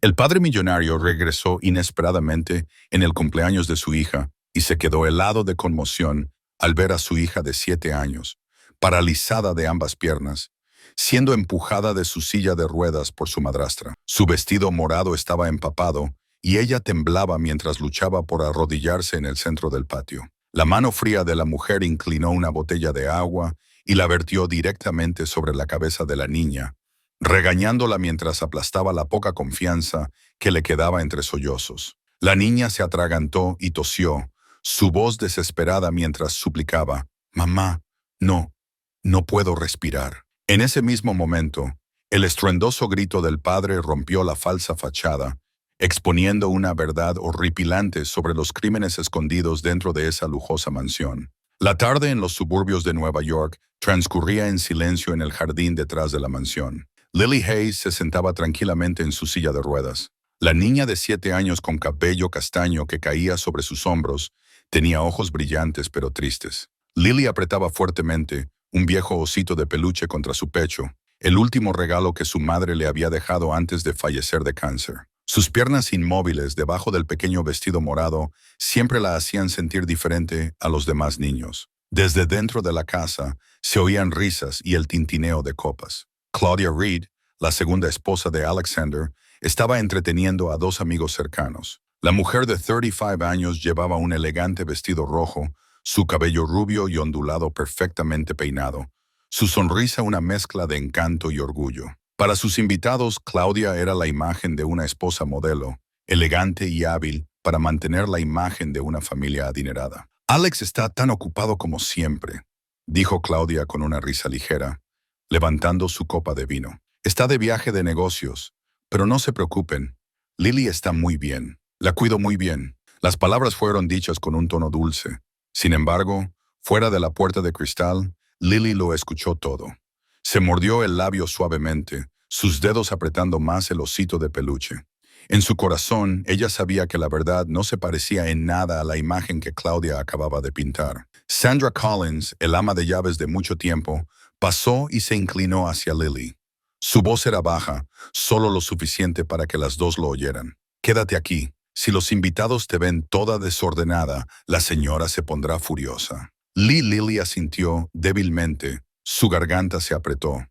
El padre millonario regresó inesperadamente en el cumpleaños de su hija y se quedó helado de conmoción al ver a su hija de 7 años, paralizada de ambas piernas, siendo empujada de su silla de ruedas por su madrastra. Su vestido morado estaba empapado y ella temblaba mientras luchaba por arrodillarse en el centro del patio. La mano fría de la mujer inclinó una botella de agua y la vertió directamente sobre la cabeza de la niña, regañándola mientras aplastaba la poca confianza que le quedaba entre sollozos. La niña se atragantó y tosió, su voz desesperada mientras suplicaba: «Mamá, no, no puedo respirar». En ese mismo momento, el estruendoso grito del padre rompió la falsa fachada, exponiendo una verdad horripilante sobre los crímenes escondidos dentro de esa lujosa mansión. La tarde en los suburbios de Nueva York transcurría en silencio en el jardín detrás de la mansión. Lily Hayes se sentaba tranquilamente en su silla de ruedas. La niña de 7 años con cabello castaño que caía sobre sus hombros tenía ojos brillantes pero tristes. Lily apretaba fuertemente un viejo osito de peluche contra su pecho, el último regalo que su madre le había dejado antes de fallecer de cáncer. Sus piernas inmóviles debajo del pequeño vestido morado siempre la hacían sentir diferente a los demás niños. Desde dentro de la casa se oían risas y el tintineo de copas. Claudia Reed, la segunda esposa de Alexander, estaba entreteniendo a dos amigos cercanos. La mujer de 35 años llevaba un elegante vestido rojo, su cabello rubio y ondulado perfectamente peinado, su sonrisa una mezcla de encanto y orgullo. Para sus invitados, Claudia era la imagen de una esposa modelo, elegante y hábil para mantener la imagen de una familia adinerada. «Alex está tan ocupado como siempre», dijo Claudia con una risa ligera, levantando su copa de vino. «Está de viaje de negocios, pero no se preocupen. Lily está muy bien. La cuido muy bien». Las palabras fueron dichas con un tono dulce. Sin embargo, fuera de la puerta de cristal, Lily lo escuchó todo. Se mordió el labio suavemente, sus dedos apretando más el osito de peluche. En su corazón, ella sabía que la verdad no se parecía en nada a la imagen que Claudia acababa de pintar. Sandra Collins, el ama de llaves de mucho tiempo, pasó y se inclinó hacia Lily. Su voz era baja, solo lo suficiente para que las dos lo oyeran. «Quédate aquí. Si los invitados te ven toda desordenada, la señora se pondrá furiosa». Lily asintió débilmente. Su garganta se apretó.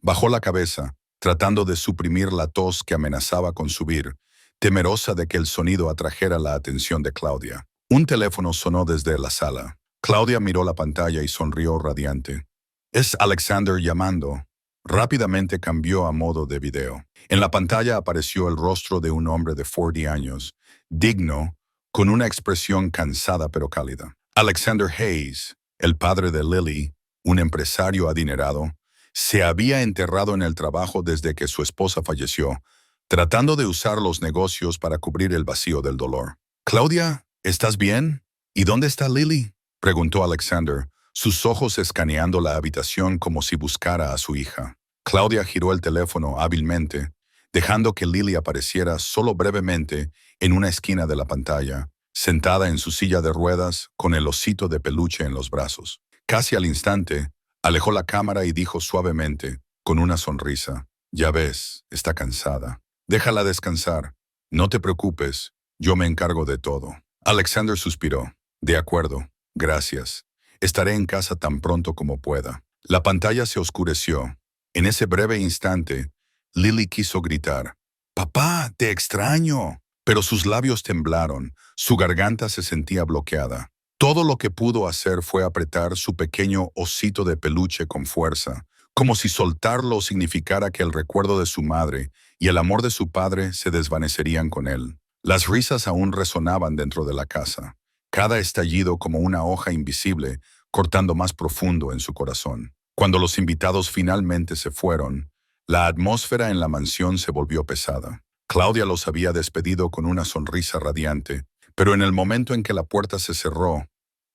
Bajó la cabeza, tratando de suprimir la tos que amenazaba con subir, temerosa de que el sonido atrajera la atención de Claudia. Un teléfono sonó desde la sala. Claudia miró la pantalla y sonrió radiante. «Es Alexander llamando». Rápidamente cambió a modo de video. En la pantalla apareció el rostro de un hombre de 40 años, digno, con una expresión cansada pero cálida. Alexander Hayes, el padre de Lily, un empresario adinerado, se había enterrado en el trabajo desde que su esposa falleció, tratando de usar los negocios para cubrir el vacío del dolor. «Claudia, ¿estás bien? ¿Y dónde está Lily?», preguntó Alexander, sus ojos escaneando la habitación como si buscara a su hija. Claudia giró el teléfono hábilmente, dejando que Lily apareciera solo brevemente en una esquina de la pantalla, sentada en su silla de ruedas con el osito de peluche en los brazos. Casi al instante, alejó la cámara y dijo suavemente, con una sonrisa: «Ya ves, está cansada. Déjala descansar. No te preocupes, yo me encargo de todo». Alexander suspiró. «De acuerdo, gracias. Estaré en casa tan pronto como pueda». La pantalla se oscureció. En ese breve instante, Lily quiso gritar: «¡Papá, te extraño!». Pero sus labios temblaron, su garganta se sentía bloqueada. Todo lo que pudo hacer fue apretar su pequeño osito de peluche con fuerza, como si soltarlo significara que el recuerdo de su madre y el amor de su padre se desvanecerían con él. Las risas aún resonaban dentro de la casa, cada estallido como una hoja invisible cortando más profundo en su corazón. Cuando los invitados finalmente se fueron, la atmósfera en la mansión se volvió pesada. Claudia los había despedido con una sonrisa radiante, pero en el momento en que la puerta se cerró,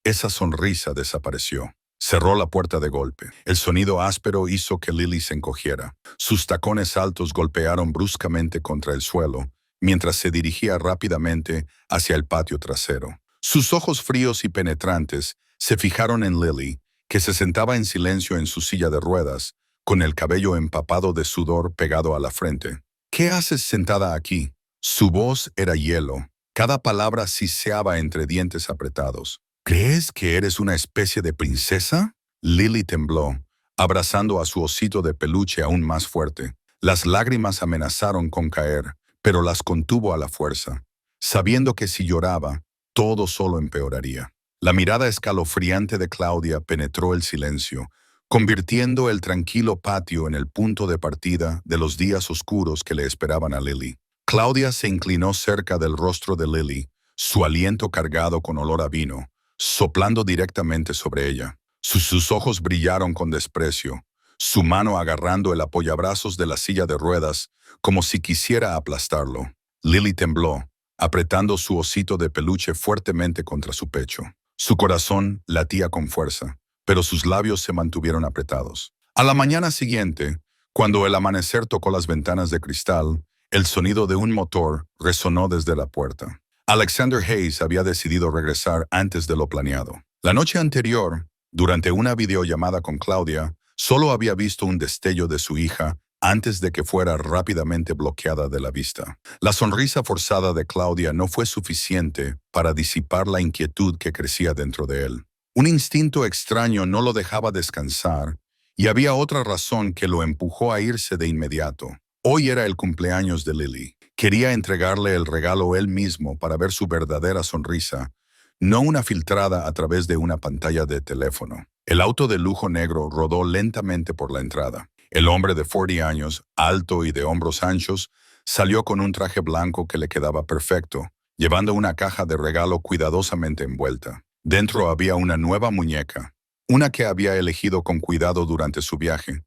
esa sonrisa desapareció. Cerró la puerta de golpe. El sonido áspero hizo que Lily se encogiera. Sus tacones altos golpearon bruscamente contra el suelo, mientras se dirigía rápidamente hacia el patio trasero. Sus ojos fríos y penetrantes se fijaron en Lily, que se sentaba en silencio en su silla de ruedas, con el cabello empapado de sudor pegado a la frente. «¿Qué haces sentada aquí?», Su voz era hielo. Cada palabra siseaba entre dientes apretados. ¿Crees que eres una especie de princesa? Lily tembló, abrazando a su osito de peluche aún más fuerte. Las lágrimas amenazaron con caer, pero las contuvo a la fuerza, sabiendo que si lloraba, todo solo empeoraría. La mirada escalofriante de Claudia penetró el silencio, convirtiendo el tranquilo patio en el punto de partida de los días oscuros que le esperaban a Lily. Claudia se inclinó cerca del rostro de Lily, su aliento cargado con olor a vino, soplando directamente sobre ella. Sus ojos brillaron con desprecio, su mano agarrando el apoyabrazos de la silla de ruedas como si quisiera aplastarlo. Lily tembló, apretando su osito de peluche fuertemente contra su pecho. Su corazón latía con fuerza, pero sus labios se mantuvieron apretados. A la mañana siguiente, cuando el amanecer tocó las ventanas de cristal, el sonido de un motor resonó desde la puerta. Alexander Hayes había decidido regresar antes de lo planeado. La noche anterior, durante una videollamada con Claudia, solo había visto un destello de su hija antes de que fuera rápidamente bloqueada de la vista. La sonrisa forzada de Claudia no fue suficiente para disipar la inquietud que crecía dentro de él. Un instinto extraño no lo dejaba descansar, y había otra razón que lo empujó a irse de inmediato. Hoy era el cumpleaños de Lily. Quería entregarle el regalo él mismo para ver su verdadera sonrisa, no una filtrada a través de una pantalla de teléfono. El auto de lujo negro rodó lentamente por la entrada. El hombre de 40 años, alto y de hombros anchos, salió con un traje blanco que le quedaba perfecto, llevando una caja de regalo cuidadosamente envuelta. Dentro había una nueva muñeca, una que había elegido con cuidado durante su viaje,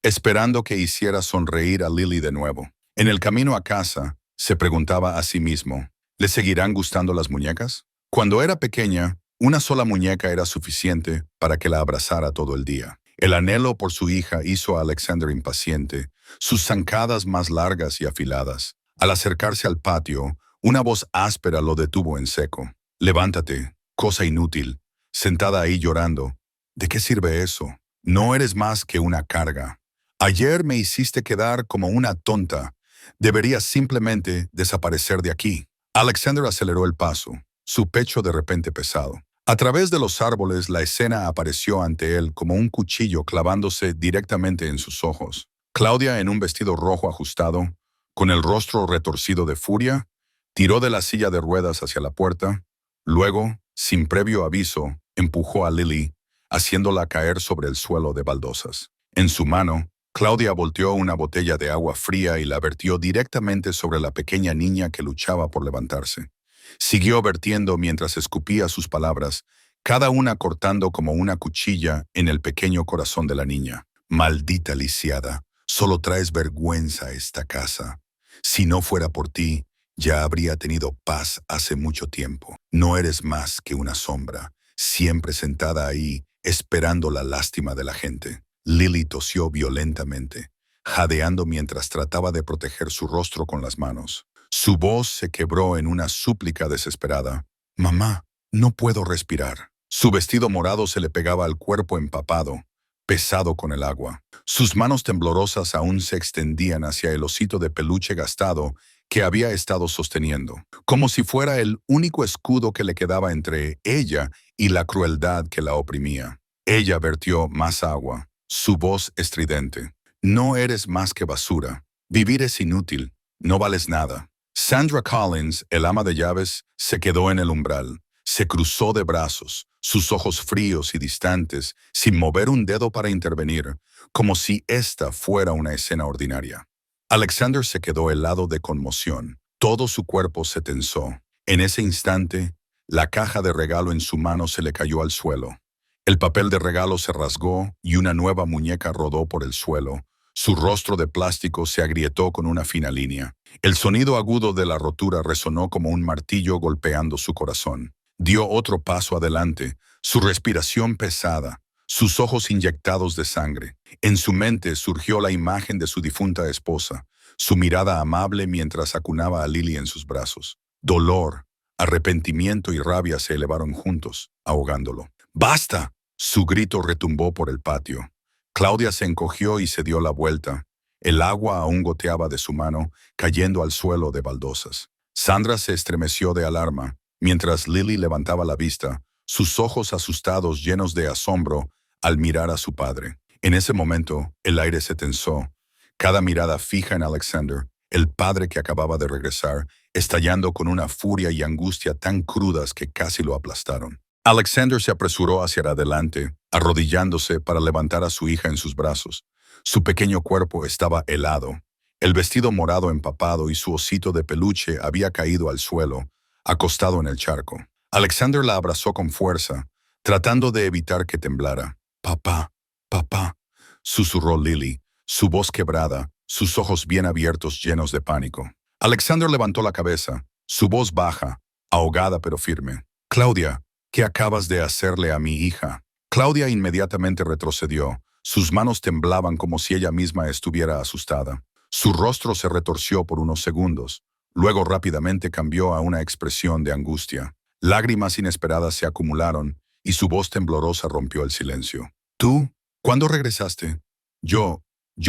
esperando que hiciera sonreír a Lily de nuevo. En el camino a casa, se preguntaba a sí mismo, ¿le seguirán gustando las muñecas? Cuando era pequeña, una sola muñeca era suficiente para que la abrazara todo el día. El anhelo por su hija hizo a Alexander impaciente, sus zancadas más largas y afiladas. Al acercarse al patio, una voz áspera lo detuvo en seco. «Levántate, cosa inútil, sentada ahí llorando. ¿De qué sirve eso? No eres más que una carga. Ayer me hiciste quedar como una tonta. Deberías simplemente desaparecer de aquí». Alexander aceleró el paso, su pecho de repente pesado. A través de los árboles, la escena apareció ante él como un cuchillo clavándose directamente en sus ojos. Claudia, en un vestido rojo ajustado, con el rostro retorcido de furia, tiró de la silla de ruedas hacia la puerta. Luego, sin previo aviso, empujó a Lily, haciéndola caer sobre el suelo de baldosas. En su mano, Claudia volteó una botella de agua fría y la vertió directamente sobre la pequeña niña que luchaba por levantarse. Siguió vertiendo mientras escupía sus palabras, cada una cortando como una cuchilla en el pequeño corazón de la niña. «Maldita lisiada, solo traes vergüenza a esta casa. Si no fuera por ti, ya habría tenido paz hace mucho tiempo. No eres más que una sombra, siempre sentada ahí, esperando la lástima de la gente». Lily tosió violentamente, jadeando mientras trataba de proteger su rostro con las manos. Su voz se quebró en una súplica desesperada. «Mamá, no puedo respirar». Su vestido morado se le pegaba al cuerpo empapado, pesado con el agua. Sus manos temblorosas aún se extendían hacia el osito de peluche gastado que había estado sosteniendo, como si fuera el único escudo que le quedaba entre ella y la crueldad que la oprimía. Ella vertió más agua, su voz estridente. «No eres más que basura. Vivir es inútil. No vales nada». Sandra Collins, el ama de llaves, se quedó en el umbral. Se cruzó de brazos, sus ojos fríos y distantes, sin mover un dedo para intervenir, como si esta fuera una escena ordinaria. Alexander se quedó helado de conmoción. Todo su cuerpo se tensó. En ese instante, la caja de regalo en su mano se le cayó al suelo. El papel de regalo se rasgó y una nueva muñeca rodó por el suelo. Su rostro de plástico se agrietó con una fina línea. El sonido agudo de la rotura resonó como un martillo golpeando su corazón. Dio otro paso adelante, su respiración pesada, sus ojos inyectados de sangre. En su mente surgió la imagen de su difunta esposa, su mirada amable mientras acunaba a Lily en sus brazos. Dolor, arrepentimiento y rabia se elevaron juntos, ahogándolo. «¡Basta!». Su grito retumbó por el patio. Claudia se encogió y se dio la vuelta, El agua aún goteaba de su mano, cayendo al suelo de baldosas. Sandra se estremeció de alarma, mientras Lily levantaba la vista, sus ojos asustados llenos de asombro al mirar a su padre. En ese momento, el aire se tensó, cada mirada fija en Alexander, el padre que acababa de regresar, estallando con una furia y angustia tan crudas que casi lo aplastaron. Alexander se apresuró hacia adelante, arrodillándose para levantar a su hija en sus brazos. Su pequeño cuerpo estaba helado. El vestido morado empapado y su osito de peluche había caído al suelo, acostado en el charco. Alexander la abrazó con fuerza, tratando de evitar que temblara. «Papá, papá», susurró Lily, su voz quebrada, sus ojos bien abiertos llenos de pánico. Alexander levantó la cabeza, su voz baja, ahogada pero firme. «Claudia, ¿qué acabas de hacerle a mi hija?» Claudia inmediatamente retrocedió. Sus manos temblaban como si ella misma estuviera asustada. Su rostro se retorció por unos segundos. Luego rápidamente cambió a una expresión de angustia. Lágrimas inesperadas se acumularon y su voz temblorosa rompió el silencio. «¿Tú? ¿Cuándo regresaste?» Yo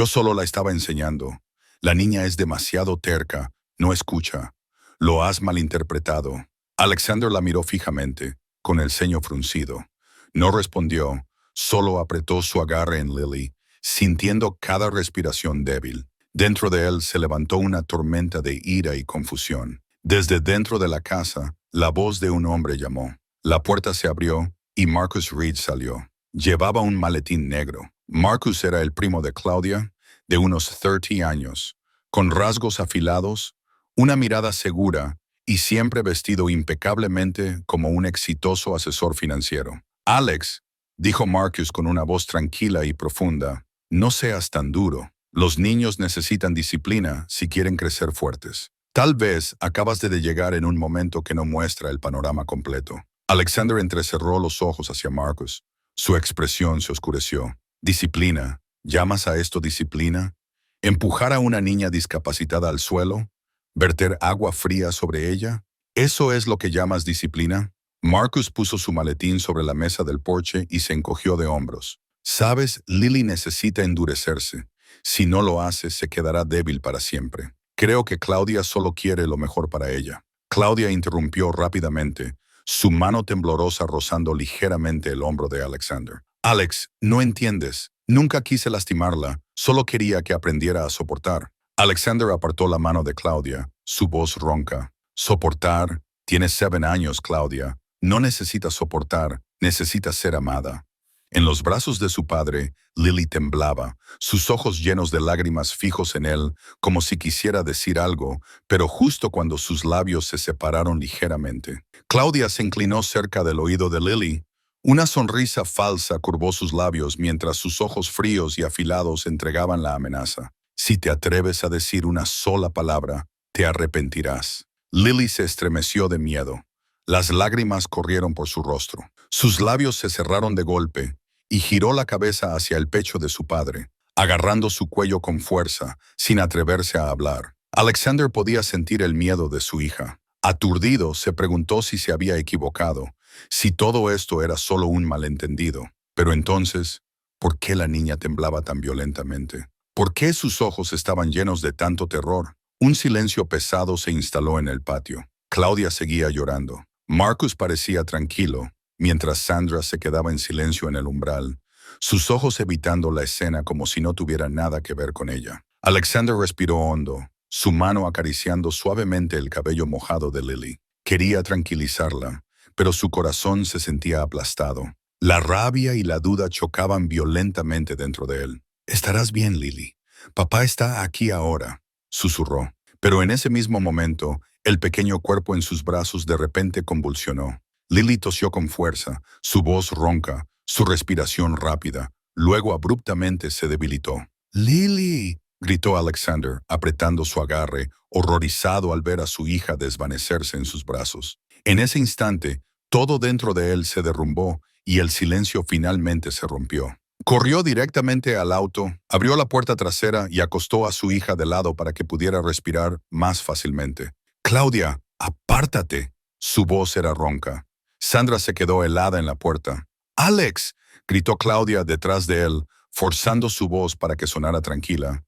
solo la estaba enseñando. La niña es demasiado terca, no escucha. Lo has malinterpretado». Alexander la miró fijamente, con el ceño fruncido. No respondió, solo apretó su agarre en Lily, sintiendo cada respiración débil. Dentro de él se levantó una tormenta de ira y confusión. Desde dentro de la casa, la voz de un hombre llamó. La puerta se abrió y Marcus Reed salió. Llevaba un maletín negro. Marcus era el primo de Claudia, de unos 30 años, con rasgos afilados, una mirada segura y siempre vestido impecablemente como un exitoso asesor financiero. «Alex», dijo Marcus con una voz tranquila y profunda, «no seas tan duro. Los niños necesitan disciplina si quieren crecer fuertes. Tal vez acabas de llegar en un momento que no muestra el panorama completo». Alexander entrecerró los ojos hacia Marcus. Su expresión se oscureció. «¿Disciplina? ¿Llamas a esto disciplina? ¿Empujar a una niña discapacitada al suelo? ¿Verter agua fría sobre ella? ¿Eso es lo que llamas disciplina?» Marcus puso su maletín sobre la mesa del porche y se encogió de hombros. «Sabes, Lily necesita endurecerse. Si no lo hace, se quedará débil para siempre. Creo que Claudia solo quiere lo mejor para ella». Claudia interrumpió rápidamente, su mano temblorosa rozando ligeramente el hombro de Alexander. «Alex, no entiendes. Nunca quise lastimarla, solo quería que aprendiera a soportar». Alexander apartó la mano de Claudia, su voz ronca. «Soportar. Tienes 7 años, Claudia. No necesitas soportar, necesitas ser amada». En los brazos de su padre, Lily temblaba, sus ojos llenos de lágrimas fijos en él, como si quisiera decir algo, pero justo cuando sus labios se separaron ligeramente. Claudia se inclinó cerca del oído de Lily. Una sonrisa falsa curvó sus labios mientras sus ojos fríos y afilados entregaban la amenaza. «Si te atreves a decir una sola palabra, te arrepentirás». Lily se estremeció de miedo. Las lágrimas corrieron por su rostro. Sus labios se cerraron de golpe y giró la cabeza hacia el pecho de su padre, agarrando su cuello con fuerza, sin atreverse a hablar. Alexander podía sentir el miedo de su hija. Aturdido, se preguntó si se había equivocado, si todo esto era solo un malentendido. Pero entonces, ¿por qué la niña temblaba tan violentamente? ¿Por qué sus ojos estaban llenos de tanto terror? Un silencio pesado se instaló en el patio. Claudia seguía llorando. Marcus parecía tranquilo, mientras Sandra se quedaba en silencio en el umbral, sus ojos evitando la escena como si no tuviera nada que ver con ella. Alexander respiró hondo, su mano acariciando suavemente el cabello mojado de Lily. Quería tranquilizarla, pero su corazón se sentía aplastado. La rabia y la duda chocaban violentamente dentro de él. «Estarás bien, Lily. Papá está aquí ahora», susurró. Pero en ese mismo momento, el pequeño cuerpo en sus brazos de repente convulsionó. Lily tosió con fuerza, su voz ronca, su respiración rápida. Luego abruptamente se debilitó. «¡Lily!», gritó Alexander, apretando su agarre, horrorizado al ver a su hija desvanecerse en sus brazos. En ese instante, todo dentro de él se derrumbó y el silencio finalmente se rompió. Corrió directamente al auto, abrió la puerta trasera y acostó a su hija de lado para que pudiera respirar más fácilmente. «Claudia, apártate». Su voz era ronca. Sandra se quedó helada en la puerta. «¡Alex!», gritó Claudia detrás de él, forzando su voz para que sonara tranquila.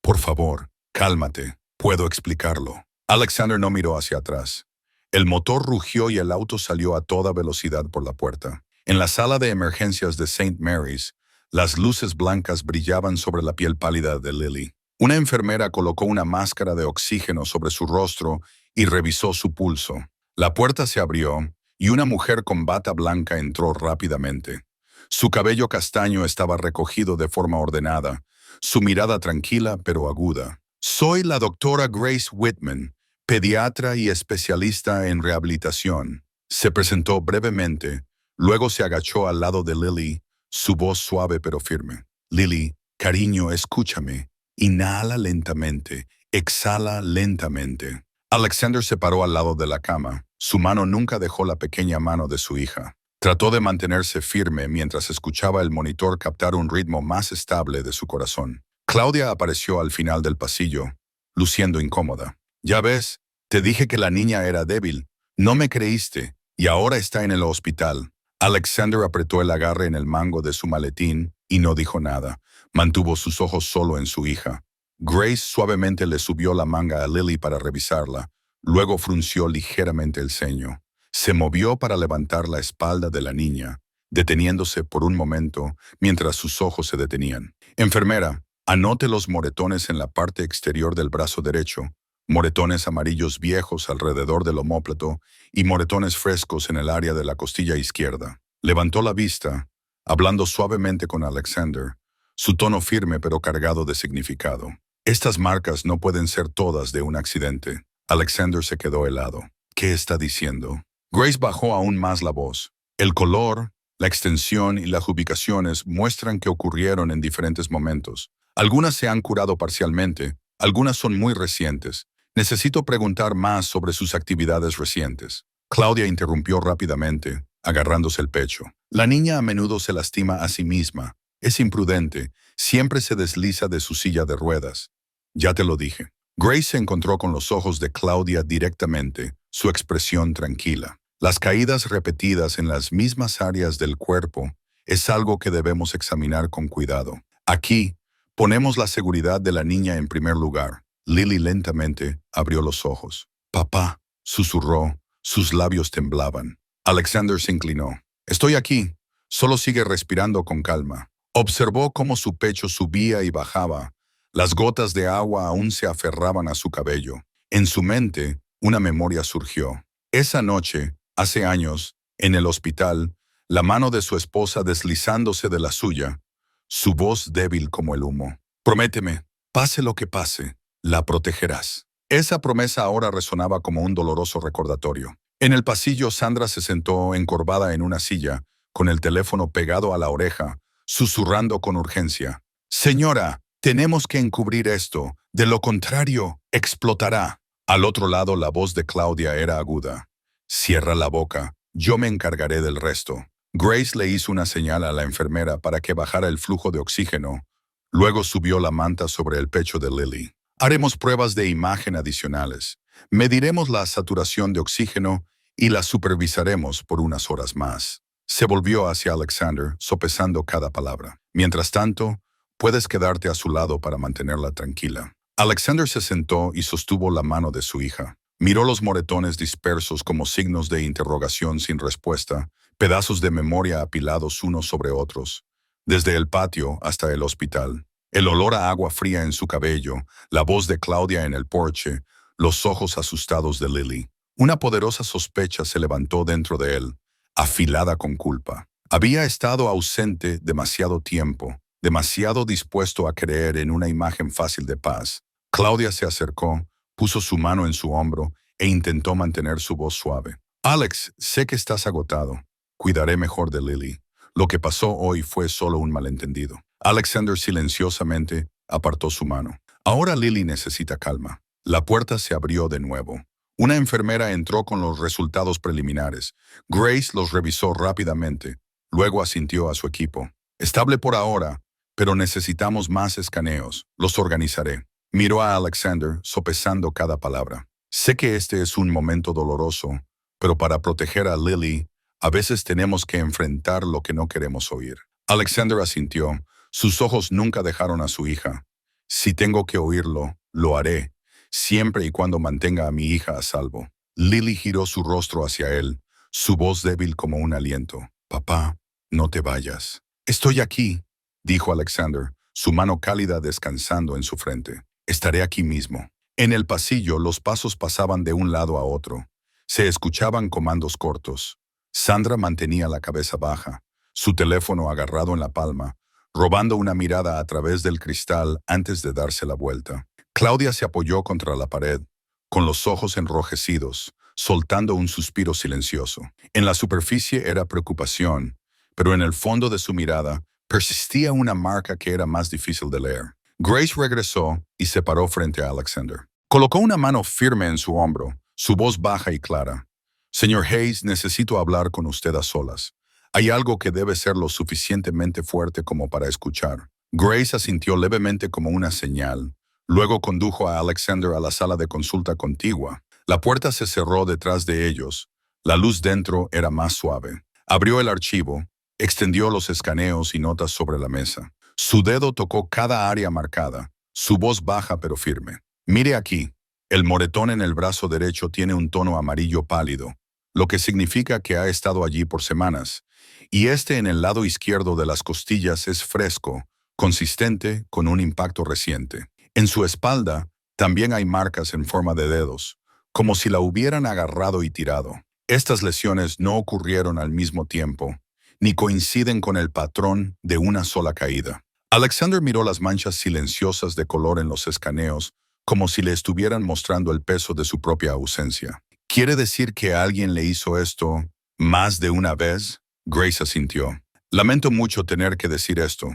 Por favor, cálmate. Puedo explicarlo. Alexander no miró hacia atrás. El motor rugió y el auto salió a toda velocidad por la puerta. En la sala de emergencias de St. Mary's, las luces blancas brillaban sobre la piel pálida de Lily. Una enfermera colocó una máscara de oxígeno sobre su rostro y revisó su pulso. La puerta se abrió y una mujer con bata blanca entró rápidamente. Su cabello castaño estaba recogido de forma ordenada, su mirada tranquila pero aguda. Soy la doctora Grace Whitman, pediatra y especialista en rehabilitación. Se presentó brevemente, luego se agachó al lado de Lily, su voz suave pero firme. Lily, cariño, escúchame. Inhala lentamente, exhala lentamente. Alexander se paró al lado de la cama. Su mano nunca dejó la pequeña mano de su hija. Trató de mantenerse firme mientras escuchaba el monitor captar un ritmo más estable de su corazón. Claudia apareció al final del pasillo, luciendo incómoda. Ya ves, te dije que la niña era débil. No me creíste, y ahora está en el hospital. Alexander apretó el agarre en el mango de su maletín y no dijo nada. Mantuvo sus ojos solo en su hija. Grace suavemente le subió la manga a Lily para revisarla. Luego frunció ligeramente el ceño. Se movió para levantar la espalda de la niña, deteniéndose por un momento mientras sus ojos se detenían. Enfermera, anote los moretones en la parte exterior del brazo derecho, moretones amarillos viejos alrededor del omóplato y moretones frescos en el área de la costilla izquierda. Levantó la vista, hablando suavemente con Alexander, su tono firme pero cargado de significado. Estas marcas no pueden ser todas de un accidente. Alexander se quedó helado. ¿Qué está diciendo? Grace bajó aún más la voz. El color, la extensión y las ubicaciones muestran que ocurrieron en diferentes momentos. Algunas se han curado parcialmente, algunas son muy recientes. Necesito preguntar más sobre sus actividades recientes. Claudia interrumpió rápidamente, agarrándose el pecho. La niña a menudo se lastima a sí misma. Es imprudente, siempre se desliza de su silla de ruedas. Ya te lo dije. Grace se encontró con los ojos de Claudia directamente, su expresión tranquila. Las caídas repetidas en las mismas áreas del cuerpo es algo que debemos examinar con cuidado. Aquí, ponemos la seguridad de la niña en primer lugar. Lily lentamente abrió los ojos. Papá, susurró, sus labios temblaban. Alexander se inclinó. Estoy aquí, solo sigue respirando con calma. Observó cómo su pecho subía y bajaba. Las gotas de agua aún se aferraban a su cabello. En su mente, una memoria surgió. Esa noche, hace años, en el hospital, la mano de su esposa deslizándose de la suya, su voz débil como el humo. Prométeme, pase lo que pase, la protegerás. Esa promesa ahora resonaba como un doloroso recordatorio. En el pasillo, Sandra se sentó encorvada en una silla, con el teléfono pegado a la oreja, susurrando con urgencia. Señora, tenemos que encubrir esto, de lo contrario, explotará. Al otro lado, la voz de Claudia era aguda. Cierra la boca, yo me encargaré del resto. Grace le hizo una señal a la enfermera para que bajara el flujo de oxígeno. Luego subió la manta sobre el pecho de Lily. Haremos pruebas de imagen adicionales. Mediremos la saturación de oxígeno y la supervisaremos por unas horas más. Se volvió hacia Alexander, sopesando cada palabra. Mientras tanto, puedes quedarte a su lado para mantenerla tranquila. Alexander se sentó y sostuvo la mano de su hija. Miró los moretones dispersos como signos de interrogación sin respuesta, pedazos de memoria apilados unos sobre otros, desde el patio hasta el hospital. El olor a agua fría en su cabello, la voz de Claudia en el porche, los ojos asustados de Lily. Una poderosa sospecha se levantó dentro de él, afilada con culpa. Había estado ausente demasiado tiempo, demasiado dispuesto a creer en una imagen fácil de paz. Claudia se acercó, puso su mano en su hombro e intentó mantener su voz suave. Alex, sé que estás agotado. Cuidaré mejor de Lily. Lo que pasó hoy fue solo un malentendido. Alexander silenciosamente apartó su mano. Ahora Lily necesita calma. La puerta se abrió de nuevo. Una enfermera entró con los resultados preliminares. Grace los revisó rápidamente. Luego asintió a su equipo. Estable por ahora, pero necesitamos más escaneos. Los organizaré. Miró a Alexander, sopesando cada palabra. Sé que este es un momento doloroso, pero para proteger a Lily, a veces tenemos que enfrentar lo que no queremos oír. Alexander asintió. Sus ojos nunca dejaron a su hija. Si tengo que oírlo, lo haré, siempre y cuando mantenga a mi hija a salvo. Lily giró su rostro hacia él, su voz débil como un aliento. Papá, no te vayas. Estoy aquí, dijo Alexander, su mano cálida descansando en su frente. Estaré aquí mismo. En el pasillo los pasos pasaban de un lado a otro. Se escuchaban comandos cortos. Sandra mantenía la cabeza baja, su teléfono agarrado en la palma, robando una mirada a través del cristal antes de darse la vuelta. Claudia se apoyó contra la pared, con los ojos enrojecidos, soltando un suspiro silencioso. En la superficie era preocupación, pero en el fondo de su mirada persistía una marca que era más difícil de leer. Grace regresó y se paró frente a Alexander. Colocó una mano firme en su hombro, su voz baja y clara. Señor Hayes, necesito hablar con usted a solas. Hay algo que debe ser lo suficientemente fuerte como para escuchar. Grace asintió levemente como una señal. Luego condujo a Alexander a la sala de consulta contigua. La puerta se cerró detrás de ellos. La luz dentro era más suave. Abrió el archivo, extendió los escaneos y notas sobre la mesa. Su dedo tocó cada área marcada, su voz baja pero firme. Mire aquí, el moretón en el brazo derecho tiene un tono amarillo pálido, lo que significa que ha estado allí por semanas, y este en el lado izquierdo de las costillas es fresco, consistente, con un impacto reciente. En su espalda también hay marcas en forma de dedos, como si la hubieran agarrado y tirado. Estas lesiones no ocurrieron al mismo tiempo, ni coinciden con el patrón de una sola caída. Alexander miró las manchas silenciosas de color en los escaneos, como si le estuvieran mostrando el peso de su propia ausencia. ¿Quiere decir que alguien le hizo esto más de una vez? Grace asintió. Lamento mucho tener que decir esto.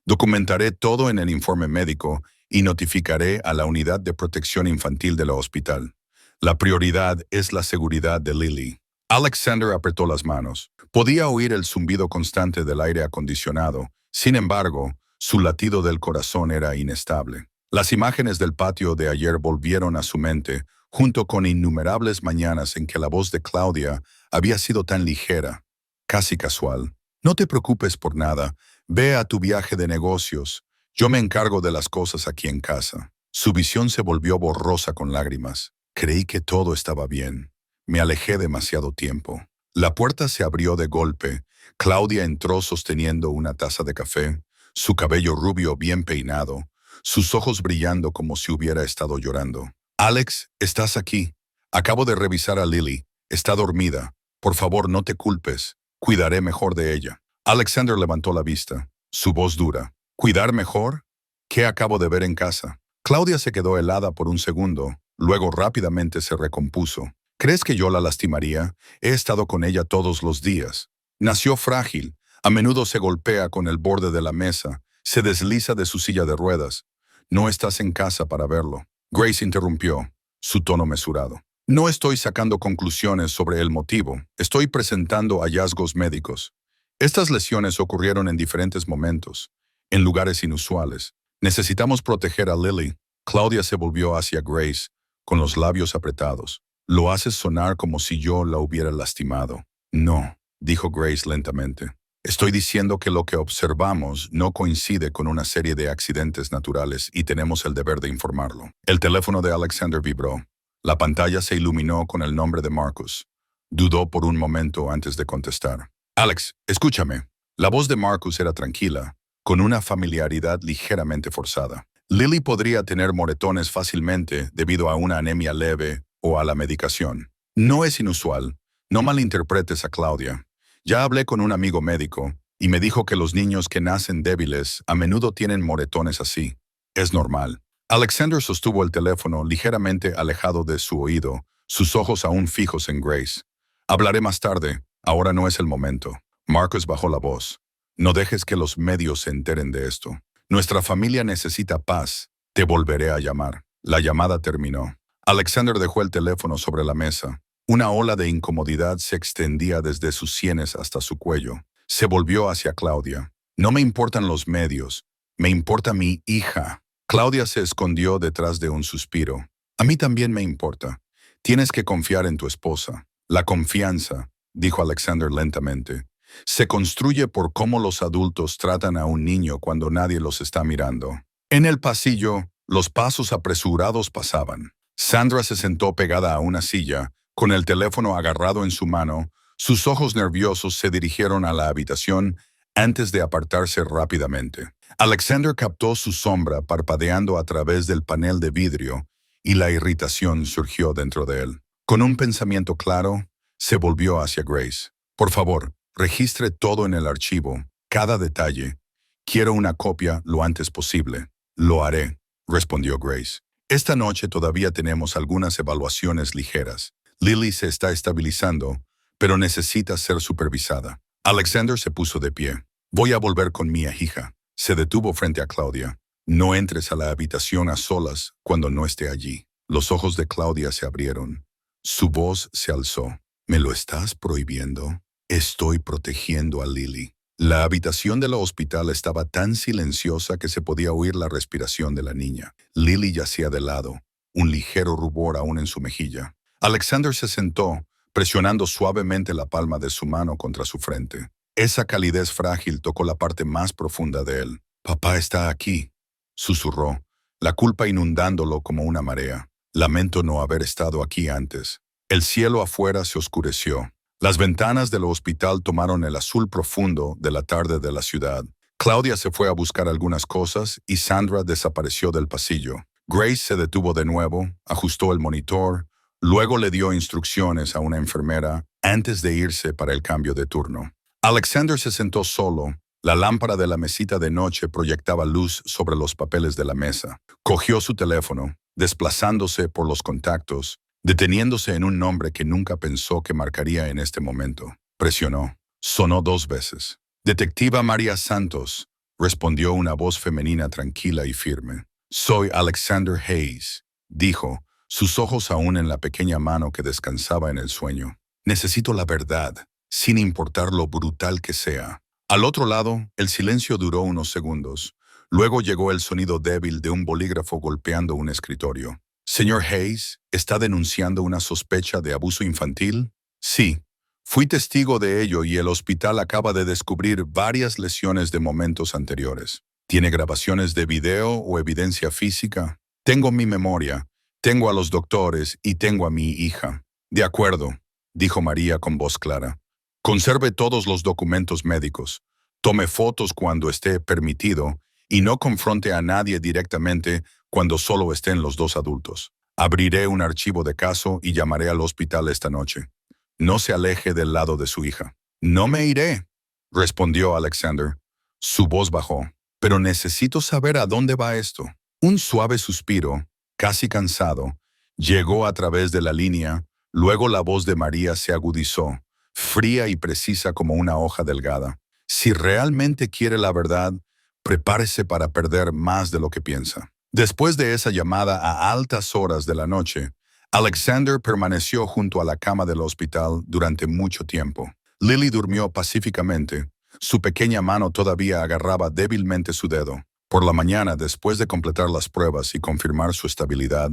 Documentaré todo en el informe médico y notificaré a la Unidad de Protección Infantil del hospital. La prioridad es la seguridad de Lily. Alexander apretó las manos. Podía oír el zumbido constante del aire acondicionado. Sin embargo, su latido del corazón era inestable. Las imágenes del patio de ayer volvieron a su mente, junto con innumerables mañanas en que la voz de Claudia había sido tan ligera, casi casual. No te preocupes por nada. Ve a tu viaje de negocios. Yo me encargo de las cosas aquí en casa. Su visión se volvió borrosa con lágrimas. Creí que todo estaba bien. Me alejé demasiado tiempo. La puerta se abrió de golpe. Claudia entró sosteniendo una taza de café, su cabello rubio bien peinado, sus ojos brillando como si hubiera estado llorando. Alex, estás aquí. Acabo de revisar a Lily. Está dormida. Por favor, no te culpes. Cuidaré mejor de ella. Alexander levantó la vista, su voz dura. ¿Cuidar mejor? ¿Qué acabo de ver en casa? Claudia se quedó helada por un segundo, luego rápidamente se recompuso. ¿Crees que yo la lastimaría? He estado con ella todos los días. Nació frágil. A menudo se golpea con el borde de la mesa, se desliza de su silla de ruedas. No estás en casa para verlo. Grace interrumpió, su tono mesurado. No estoy sacando conclusiones sobre el motivo, estoy presentando hallazgos médicos. Estas lesiones ocurrieron en diferentes momentos, en lugares inusuales. Necesitamos proteger a Lily. Claudia se volvió hacia Grace, con los labios apretados. Lo haces sonar como si yo la hubiera lastimado. No, dijo Grace lentamente. Estoy diciendo que lo que observamos no coincide con una serie de accidentes naturales y tenemos el deber de informarlo. El teléfono de Alexander vibró. La pantalla se iluminó con el nombre de Marcus. Dudó por un momento antes de contestar. Alex, escúchame. La voz de Marcus era tranquila, con una familiaridad ligeramente forzada. Lily podría tener moretones fácilmente debido a una anemia leve o a la medicación. No es inusual. No malinterpretes a Claudia. Ya hablé con un amigo médico y me dijo que los niños que nacen débiles a menudo tienen moretones así. Es normal. Alexander sostuvo el teléfono ligeramente alejado de su oído, sus ojos aún fijos en Grace. Hablaré más tarde. Ahora no es el momento. Marcus bajó la voz. No dejes que los medios se enteren de esto. Nuestra familia necesita paz. Te volveré a llamar. La llamada terminó. Alexander dejó el teléfono sobre la mesa. Una ola de incomodidad se extendía desde sus sienes hasta su cuello. Se volvió hacia Claudia. No me importan los medios. Me importa mi hija. Claudia se escondió detrás de un suspiro. A mí también me importa. Tienes que confiar en tu esposa. La confianza, dijo Alexander lentamente, se construye por cómo los adultos tratan a un niño cuando nadie los está mirando. En el pasillo, los pasos apresurados pasaban. Sandra se sentó pegada a una silla, con el teléfono agarrado en su mano. Sus ojos nerviosos se dirigieron a la habitación antes de apartarse rápidamente. Alexander captó su sombra parpadeando a través del panel de vidrio y la irritación surgió dentro de él. Con un pensamiento claro, se volvió hacia Grace. Por favor, registre todo en el archivo, cada detalle. Quiero una copia lo antes posible. Lo haré, respondió Grace. Esta noche todavía tenemos algunas evaluaciones ligeras. Lily se está estabilizando, pero necesita ser supervisada. Alexander se puso de pie. Voy a volver con mi hija. Se detuvo frente a Claudia. No entres a la habitación a solas cuando no esté allí. Los ojos de Claudia se abrieron. Su voz se alzó. ¿Me lo estás prohibiendo? Estoy protegiendo a Lily. La habitación del hospital estaba tan silenciosa que se podía oír la respiración de la niña. Lily yacía de lado, un ligero rubor aún en su mejilla. Alexander se sentó, presionando suavemente la palma de su mano contra su frente. Esa calidez frágil tocó la parte más profunda de él. «Papá está aquí», susurró, la culpa inundándolo como una marea. «Lamento no haber estado aquí antes». El cielo afuera se oscureció. Las ventanas del hospital tomaron el azul profundo de la tarde de la ciudad. Claudia se fue a buscar algunas cosas y Sandra desapareció del pasillo. Grace se detuvo de nuevo, ajustó el monitor, luego le dio instrucciones a una enfermera antes de irse para el cambio de turno. Alexander se sentó solo. La lámpara de la mesita de noche proyectaba luz sobre los papeles de la mesa. Cogió su teléfono, desplazándose por los contactos, deteniéndose en un nombre que nunca pensó que marcaría en este momento. Presionó. Sonó 2 veces. «Detectiva María Santos», respondió una voz femenina tranquila y firme. «Soy Alexander Hayes», dijo, sus ojos aún en la pequeña mano que descansaba en el sueño. «Necesito la verdad, sin importar lo brutal que sea». Al otro lado, el silencio duró unos segundos. Luego llegó el sonido débil de un bolígrafo golpeando un escritorio. «Señor Hayes, ¿está denunciando una sospecha de abuso infantil?» «Sí. Fui testigo de ello y el hospital acaba de descubrir varias lesiones de momentos anteriores. ¿Tiene grabaciones de video o evidencia física?» «Tengo mi memoria, tengo a los doctores y tengo a mi hija». «De acuerdo», dijo María con voz clara. «Conserve todos los documentos médicos. Tome fotos cuando esté permitido y no confronte a nadie directamente cuando solo estén los 2 adultos. Abriré un archivo de caso y llamaré al hospital esta noche. No se aleje del lado de su hija». «No me iré», respondió Alexander. Su voz bajó. «Pero necesito saber a dónde va esto». Un suave suspiro, casi cansado, llegó a través de la línea. Luego la voz de María se agudizó, fría y precisa como una hoja delgada. «Si realmente quiere la verdad, prepárese para perder más de lo que piensa». Después de esa llamada a altas horas de la noche, Alexander permaneció junto a la cama del hospital durante mucho tiempo. Lily durmió pacíficamente. Su pequeña mano todavía agarraba débilmente su dedo. Por la mañana, después de completar las pruebas y confirmar su estabilidad,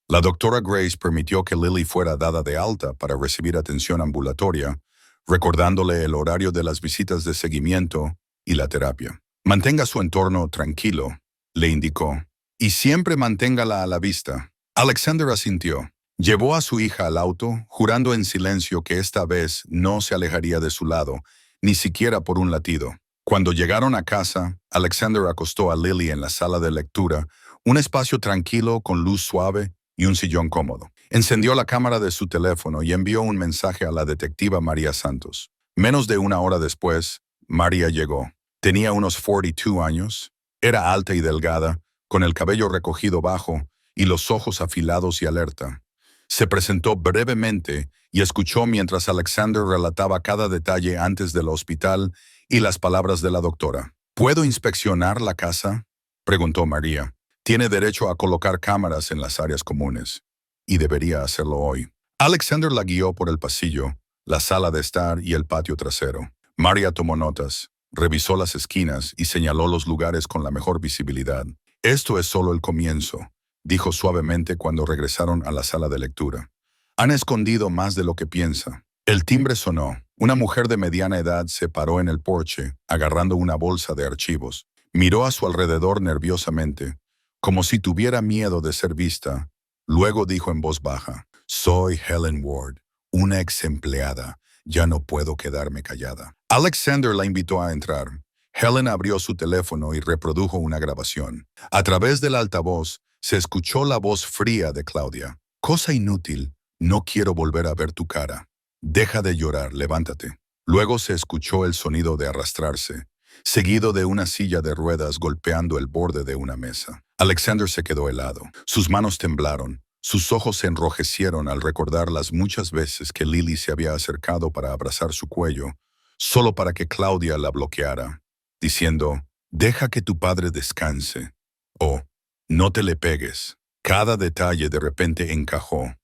la doctora Grace permitió que Lily fuera dada de alta para recibir atención ambulatoria, recordándole el horario de las visitas de seguimiento y la terapia. «Mantenga su entorno tranquilo», le indicó, «y siempre manténgala a la vista». Alexander asintió. Llevó a su hija al auto, jurando en silencio que esta vez no se alejaría de su lado, ni siquiera por un latido. Cuando llegaron a casa, Alexander acostó a Lily en la sala de lectura, un espacio tranquilo con luz suave y un sillón cómodo. Encendió la cámara de su teléfono y envió un mensaje a la detectiva María Santos. Menos de una hora después, María llegó. Tenía unos 42 años, era alta y delgada, con el cabello recogido bajo y los ojos afilados y alerta. Se presentó brevemente y escuchó mientras Alexander relataba cada detalle antes del hospital y las palabras de la doctora. «¿Puedo inspeccionar la casa?», preguntó María. «Tiene derecho a colocar cámaras en las áreas comunes, y debería hacerlo hoy». Alexander la guió por el pasillo, la sala de estar y el patio trasero. María tomó notas, revisó las esquinas y señaló los lugares con la mejor visibilidad. «Esto es solo el comienzo», dijo suavemente cuando regresaron a la sala de lectura. «Han escondido más de lo que piensa». El timbre sonó. Una mujer de mediana edad se paró en el porche, agarrando una bolsa de archivos. Miró a su alrededor nerviosamente, como si tuviera miedo de ser vista. Luego dijo en voz baja, «Soy Helen Ward, una ex empleada. Ya no puedo quedarme callada». Alexander la invitó a entrar. Helen abrió su teléfono y reprodujo una grabación. A través del altavoz se escuchó la voz fría de Claudia. «Cosa inútil, no quiero volver a ver tu cara. Deja de llorar, levántate». Luego se escuchó el sonido de arrastrarse, seguido de una silla de ruedas golpeando el borde de una mesa. Alexander se quedó helado. Sus manos temblaron. Sus ojos se enrojecieron al recordar las muchas veces que Lily se había acercado para abrazar su cuello, solo para que Claudia la bloqueara, diciendo, «Deja que tu padre descanse» o «No te le pegues». Cada detalle de repente encajó,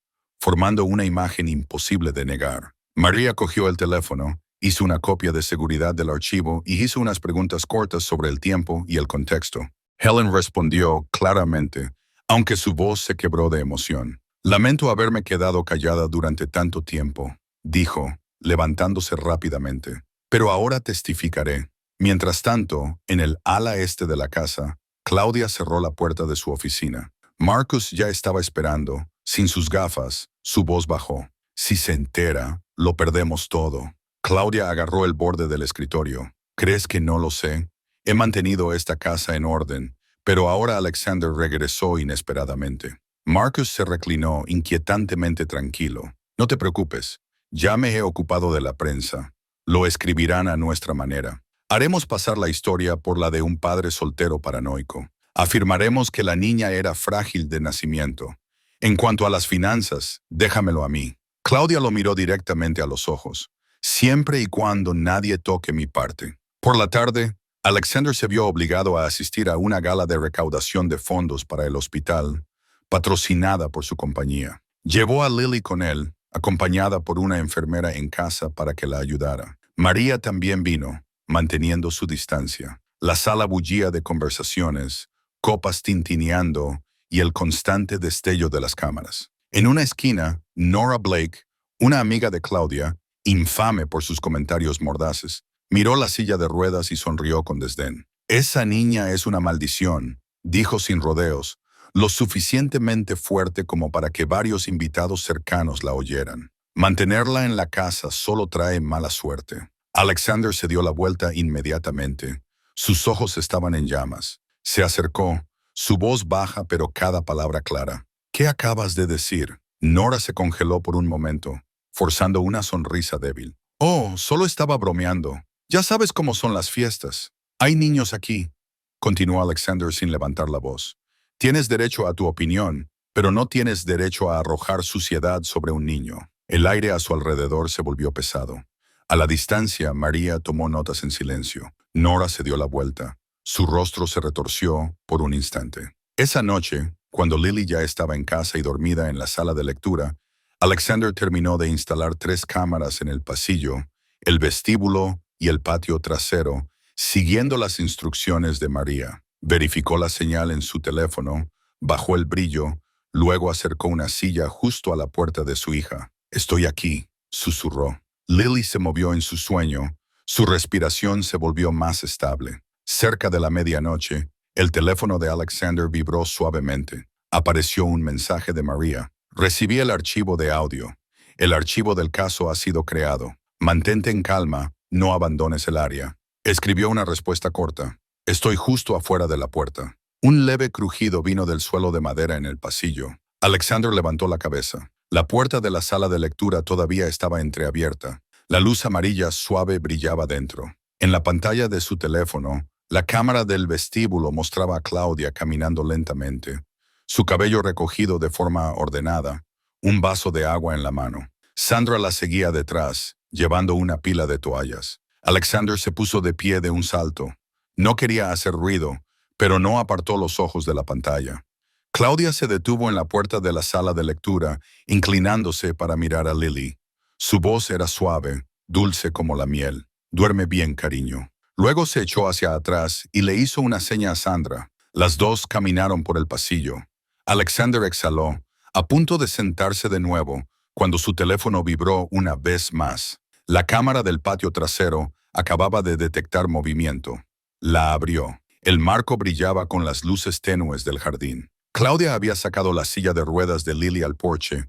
formando una imagen imposible de negar. María cogió el teléfono, hizo una copia de seguridad del archivo y hizo unas preguntas cortas sobre el tiempo y el contexto. Helen respondió claramente, aunque su voz se quebró de emoción. «Lamento haberme quedado callada durante tanto tiempo», dijo, levantándose rápidamente. «Pero ahora testificaré». Mientras tanto, en el ala este de la casa, Claudia cerró la puerta de su oficina. Marcus ya estaba esperando. Sin sus gafas, su voz bajó. «Si se entera, lo perdemos todo». Claudia agarró el borde del escritorio. «¿Crees que no lo sé? He mantenido esta casa en orden, pero ahora Alexander regresó inesperadamente». Marcus se reclinó inquietantemente tranquilo. «No te preocupes, ya me he ocupado de la prensa. Lo escribirán a nuestra manera. Haremos pasar la historia por la de un padre soltero paranoico. Afirmaremos que la niña era frágil de nacimiento. En cuanto a las finanzas, déjamelo a mí». Claudia lo miró directamente a los ojos. «Siempre y cuando nadie toque mi parte». Por la tarde, Alexander se vio obligado a asistir a una gala de recaudación de fondos para el hospital, patrocinada por su compañía. Llevó a Lily con él, acompañada por una enfermera en casa para que la ayudara. María también vino, manteniendo su distancia. La sala bullía de conversaciones, copas tintineando y el constante destello de las cámaras. En una esquina, Nora Blake, una amiga de Claudia, infame por sus comentarios mordaces, miró la silla de ruedas y sonrió con desdén. «Esa niña es una maldición», dijo sin rodeos, lo suficientemente fuerte como para que varios invitados cercanos la oyeran. «Mantenerla en la casa solo trae mala suerte». Alexander se dio la vuelta inmediatamente. Sus ojos estaban en llamas. Se acercó, su voz baja pero cada palabra clara. «¿Qué acabas de decir?» Nora se congeló por un momento, forzando una sonrisa débil. «Oh, solo estaba bromeando. Ya sabes cómo son las fiestas. Hay niños aquí», continuó Alexander sin levantar la voz. «Tienes derecho a tu opinión, pero no tienes derecho a arrojar suciedad sobre un niño». El aire a su alrededor se volvió pesado. A la distancia, María tomó notas en silencio. Nora se dio la vuelta. Su rostro se retorció por un instante. Esa noche, cuando Lily ya estaba en casa y dormida en la sala de lectura, Alexander terminó de instalar 3 cámaras en el pasillo, el vestíbulo y el patio trasero, siguiendo las instrucciones de María. Verificó la señal en su teléfono, bajó el brillo, luego acercó una silla justo a la puerta de su hija. «Estoy aquí», susurró. Lily se movió en su sueño. Su respiración se volvió más estable. Cerca de la medianoche, el teléfono de Alexander vibró suavemente. Apareció un mensaje de María. «Recibí el archivo de audio. El archivo del caso ha sido creado. Mantente en calma, no abandones el área». Escribió una respuesta corta. «Estoy justo afuera de la puerta». Un leve crujido vino del suelo de madera en el pasillo. Alexander levantó la cabeza. La puerta de la sala de lectura todavía estaba entreabierta. La luz amarilla suave brillaba dentro. En la pantalla de su teléfono, la cámara del vestíbulo mostraba a Claudia caminando lentamente, su cabello recogido de forma ordenada, un vaso de agua en la mano. Sandra la seguía detrás, llevando una pila de toallas. Alexander se puso de pie de un salto. No quería hacer ruido, pero no apartó los ojos de la pantalla. Claudia se detuvo en la puerta de la sala de lectura, inclinándose para mirar a Lily. Su voz era suave, dulce como la miel. «Duerme bien, cariño». Luego se echó hacia atrás y le hizo una seña a Sandra. Las dos caminaron por el pasillo. Alexander exhaló, a punto de sentarse de nuevo, cuando su teléfono vibró una vez más. La cámara del patio trasero acababa de detectar movimiento. La abrió. El marco brillaba con las luces tenues del jardín. Claudia había sacado la silla de ruedas de Lily al porche,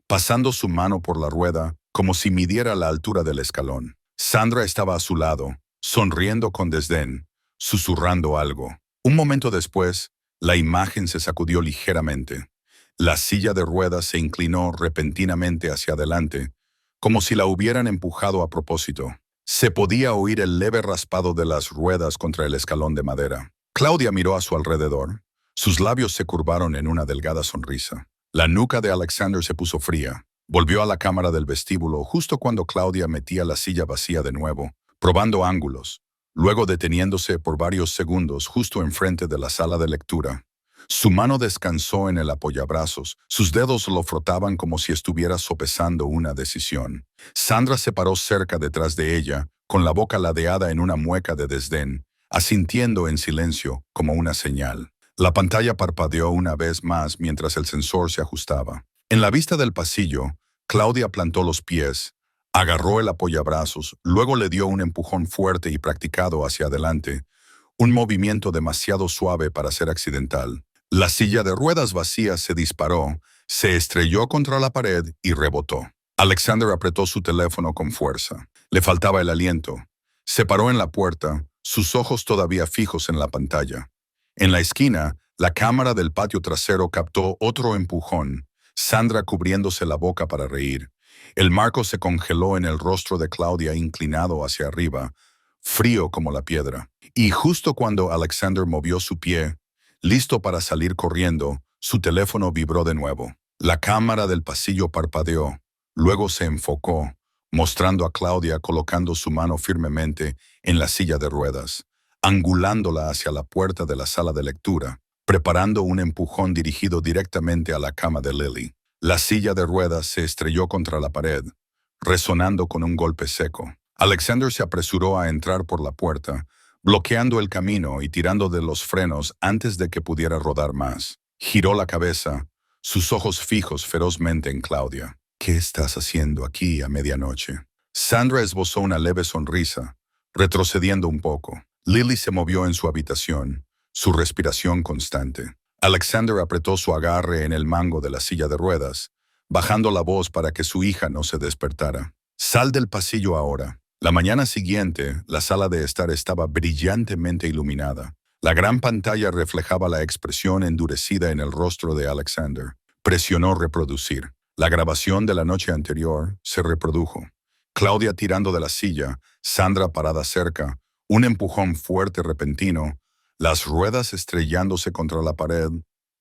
pasando su mano por la rueda como si midiera la altura del escalón. Sandra estaba a su lado, sonriendo con desdén, susurrando algo. Un momento después, la imagen se sacudió ligeramente. La silla de ruedas se inclinó repentinamente hacia adelante, como si la hubieran empujado a propósito. Se podía oír el leve raspado de las ruedas contra el escalón de madera. Claudia miró a su alrededor. Sus labios se curvaron en una delgada sonrisa. La nuca de Alexander se puso fría. Volvió a la cámara del vestíbulo justo cuando Claudia metía la silla vacía de nuevo, probando ángulos, luego deteniéndose por varios segundos justo enfrente de la sala de lectura. Su mano descansó en el apoyabrazos, sus dedos lo frotaban como si estuviera sopesando una decisión. Sandra se paró cerca detrás de ella, con la boca ladeada en una mueca de desdén, asintiendo en silencio como una señal. La pantalla parpadeó una vez más mientras el sensor se ajustaba. En la vista del pasillo, Claudia plantó los pies, agarró el apoyabrazos, luego le dio un empujón fuerte y practicado hacia adelante, un movimiento demasiado suave para ser accidental. La silla de ruedas vacía se disparó, se estrelló contra la pared y rebotó. Alexander apretó su teléfono con fuerza. Le faltaba el aliento. Se paró en la puerta, sus ojos todavía fijos en la pantalla. En la esquina, la cámara del patio trasero captó otro empujón, Sandra cubriéndose la boca para reír. El marco se congeló en el rostro de Claudia inclinado hacia arriba, frío como la piedra. Y justo cuando Alexander movió su pie, listo para salir corriendo, su teléfono vibró de nuevo. La cámara del pasillo parpadeó, luego se enfocó, mostrando a Claudia colocando su mano firmemente en la silla de ruedas, angulándola hacia la puerta de la sala de lectura, preparando un empujón dirigido directamente a la cama de Lily. La silla de ruedas se estrelló contra la pared, resonando con un golpe seco. Alexander se apresuró a entrar por la puerta, bloqueando el camino y tirando de los frenos antes de que pudiera rodar más. Giró la cabeza, sus ojos fijos ferozmente en Claudia. ¿Qué estás haciendo aquí a medianoche? Sandra esbozó una leve sonrisa, retrocediendo un poco. Lily se movió en su habitación, su respiración constante. Alexander apretó su agarre en el mango de la silla de ruedas, bajando la voz para que su hija no se despertara. Sal del pasillo ahora. La mañana siguiente, la sala de estar estaba brillantemente iluminada. La gran pantalla reflejaba la expresión endurecida en el rostro de Alexander. Presionó reproducir. La grabación de la noche anterior se reprodujo. Claudia tirando de la silla, Sandra parada cerca, un empujón fuerte repentino, las ruedas estrellándose contra la pared,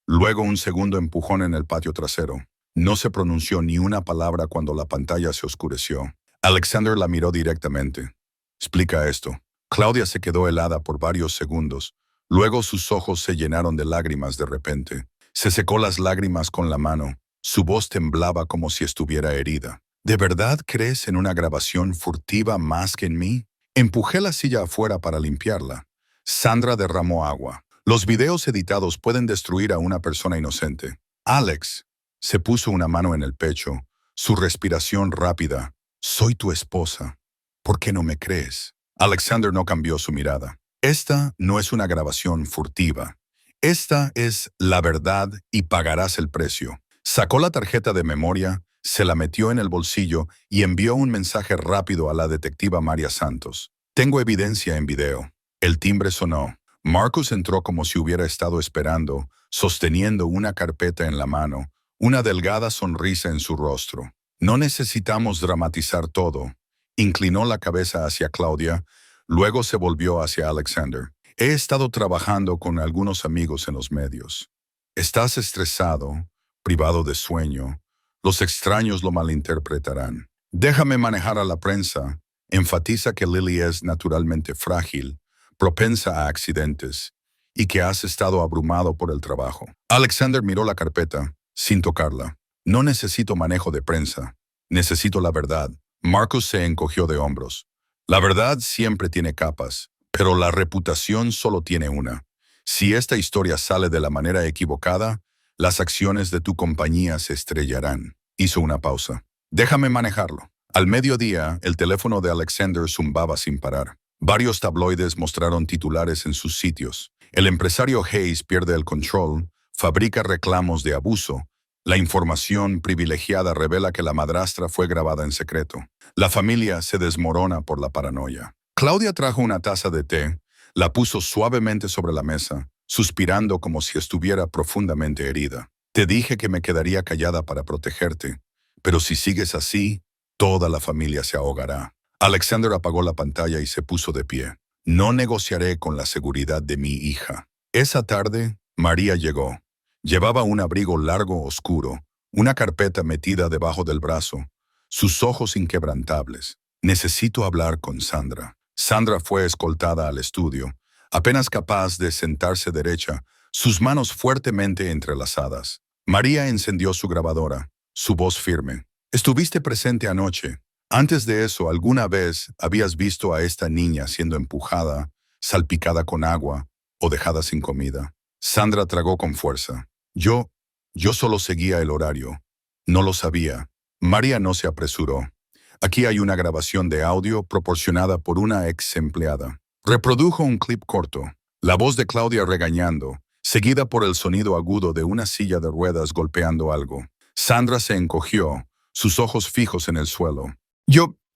luego un segundo empujón en el patio trasero. No se pronunció ni una palabra cuando la pantalla se oscureció. Alexander la miró directamente. Explica esto. Claudia se quedó helada por varios segundos. Luego sus ojos se llenaron de lágrimas de repente. Se secó las lágrimas con la mano. Su voz temblaba como si estuviera herida. ¿De verdad crees en una grabación furtiva más que en mí? Empujé la silla afuera para limpiarla. Sandra derramó agua. Los videos editados pueden destruir a una persona inocente. Alex se puso una mano en el pecho, su respiración rápida. Soy tu esposa. ¿Por qué no me crees? Alexander no cambió su mirada. Esta no es una grabación furtiva. Esta es la verdad y pagarás el precio. Sacó la tarjeta de memoria, se la metió en el bolsillo y envió un mensaje rápido a la detectiva María Santos. Tengo evidencia en video. El timbre sonó. Marcus entró como si hubiera estado esperando, sosteniendo una carpeta en la mano, una delgada sonrisa en su rostro. No necesitamos dramatizar todo. Inclinó la cabeza hacia Claudia, luego se volvió hacia Alexander. He estado trabajando con algunos amigos en los medios. Estás estresado, privado de sueño. Los extraños lo malinterpretarán. Déjame manejar a la prensa. Enfatiza que Lily es naturalmente frágil, propensa a accidentes, y que has estado abrumado por el trabajo. Alexander miró la carpeta, sin tocarla. No necesito manejo de prensa. Necesito la verdad. Marcus se encogió de hombros. La verdad siempre tiene capas, pero la reputación solo tiene una. Si esta historia sale de la manera equivocada, las acciones de tu compañía se estrellarán. Hizo una pausa. Déjame manejarlo. Al mediodía, el teléfono de Alexander zumbaba sin parar. Varios tabloides mostraron titulares en sus sitios. El empresario Hayes pierde el control, fabrica reclamos de abuso. La información privilegiada revela que la madrastra fue grabada en secreto. La familia se desmorona por la paranoia. Claudia trajo una taza de té, la puso suavemente sobre la mesa, suspirando como si estuviera profundamente herida. Te dije que me quedaría callada para protegerte, pero si sigues así, toda la familia se ahogará. Alexander apagó la pantalla y se puso de pie. No negociaré con la seguridad de mi hija. Esa tarde, María llegó. Llevaba un abrigo largo oscuro, una carpeta metida debajo del brazo, sus ojos inquebrantables. Necesito hablar con Sandra. Sandra fue escoltada al estudio, apenas capaz de sentarse derecha, sus manos fuertemente entrelazadas. María encendió su grabadora, su voz firme. Estuviste presente anoche. Antes de eso, ¿alguna vez habías visto a esta niña siendo empujada, salpicada con agua o dejada sin comida? Sandra tragó con fuerza. Yo solo seguía el horario. No lo sabía. María no se apresuró. Aquí hay una grabación de audio proporcionada por una ex empleada. Reprodujo un clip corto, la voz de Claudia regañando, seguida por el sonido agudo de una silla de ruedas golpeando algo. Sandra se encogió, sus ojos fijos en el suelo.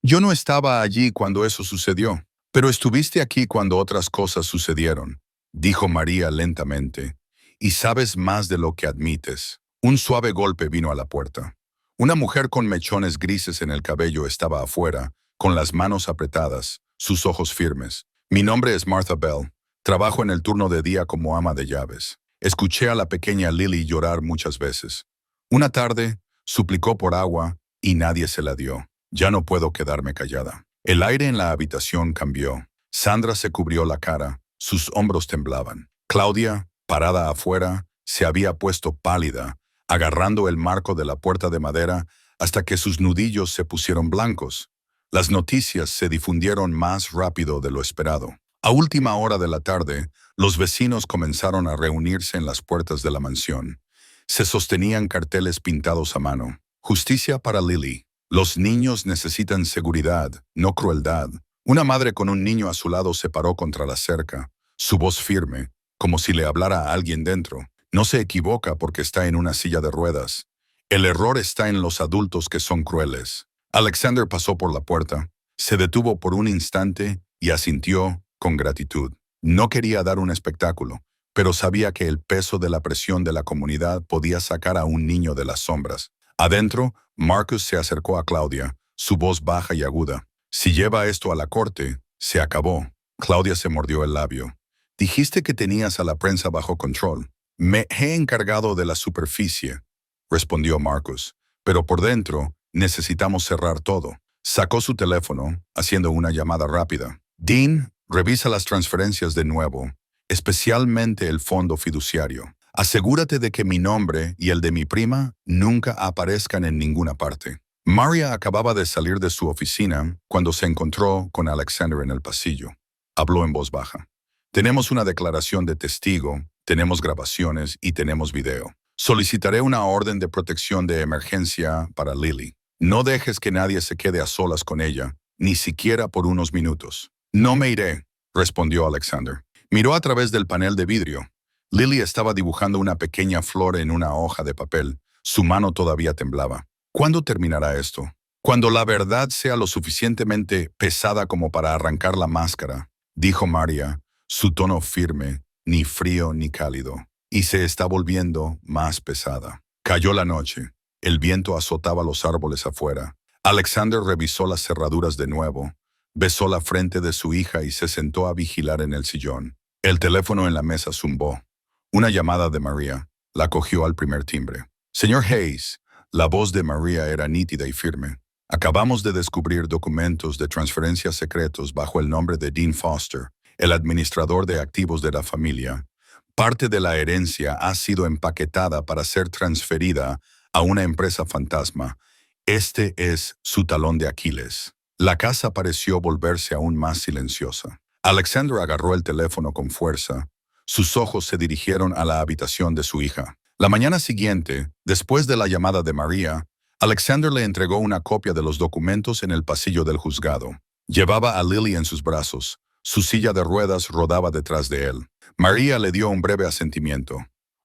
Yo no estaba allí cuando eso sucedió, pero estuviste aquí cuando otras cosas sucedieron, dijo María lentamente. Y sabes más de lo que admites. Un suave golpe vino a la puerta. Una mujer con mechones grises en el cabello estaba afuera, con las manos apretadas, sus ojos firmes. Mi nombre es Martha Bell. Trabajo en el turno de día como ama de llaves. Escuché a la pequeña Lily llorar muchas veces. Una tarde, suplicó por agua y nadie se la dio. Ya no puedo quedarme callada. El aire en la habitación cambió. Sandra se cubrió la cara, sus hombros temblaban. Claudia, parada afuera, se había puesto pálida, agarrando el marco de la puerta de madera hasta que sus nudillos se pusieron blancos. Las noticias se difundieron más rápido de lo esperado. A última hora de la tarde, los vecinos comenzaron a reunirse en las puertas de la mansión. Se sostenían carteles pintados a mano. Justicia para Lily. Los niños necesitan seguridad, no crueldad. Una madre con un niño a su lado se paró contra la cerca, su voz firme, como si le hablara a alguien dentro. No se equivoca porque está en una silla de ruedas. El error está en los adultos que son crueles. Alexander pasó por la puerta, se detuvo por un instante y asintió con gratitud. No quería dar un espectáculo, pero sabía que el peso de la presión de la comunidad podía sacar a un niño de las sombras. Adentro, Marcus se acercó a Claudia, su voz baja y aguda. Si lleva esto a la corte, se acabó. Claudia se mordió el labio. Dijiste que tenías a la prensa bajo control. Me he encargado de la superficie, respondió Marcus, pero por dentro necesitamos cerrar todo. Sacó su teléfono, haciendo una llamada rápida. Dean, revisa las transferencias de nuevo, especialmente el fondo fiduciario. Asegúrate de que mi nombre y el de mi prima nunca aparezcan en ninguna parte. Maria acababa de salir de su oficina cuando se encontró con Alexander en el pasillo. Habló en voz baja. Tenemos una declaración de testigo, tenemos grabaciones y tenemos video. Solicitaré una orden de protección de emergencia para Lily. No dejes que nadie se quede a solas con ella, ni siquiera por unos minutos. No me iré, respondió Alexander. Miró a través del panel de vidrio. Lily estaba dibujando una pequeña flor en una hoja de papel. Su mano todavía temblaba. ¿Cuándo terminará esto? Cuando la verdad sea lo suficientemente pesada como para arrancar la máscara, dijo Maria, su tono firme, ni frío ni cálido, y se está volviendo más pesada. Cayó la noche. El viento azotaba los árboles afuera. Alexander revisó las cerraduras de nuevo, besó la frente de su hija y se sentó a vigilar en el sillón. El teléfono en la mesa zumbó. Una llamada de María. La cogió al primer timbre. Señor Hayes, la voz de María era nítida y firme. Acabamos de descubrir documentos de transferencias secretos bajo el nombre de Dean Foster, el administrador de activos de la familia. Parte de la herencia ha sido empaquetada para ser transferida a una empresa fantasma. Este es su talón de Aquiles. La casa pareció volverse aún más silenciosa. Alexander agarró el teléfono con fuerza. Sus ojos se dirigieron a la habitación de su hija. La mañana siguiente, después de la llamada de María, Alexander le entregó una copia de los documentos en el pasillo del juzgado. Llevaba a Lily en sus brazos. Su silla de ruedas rodaba detrás de él. María le dio un breve asentimiento.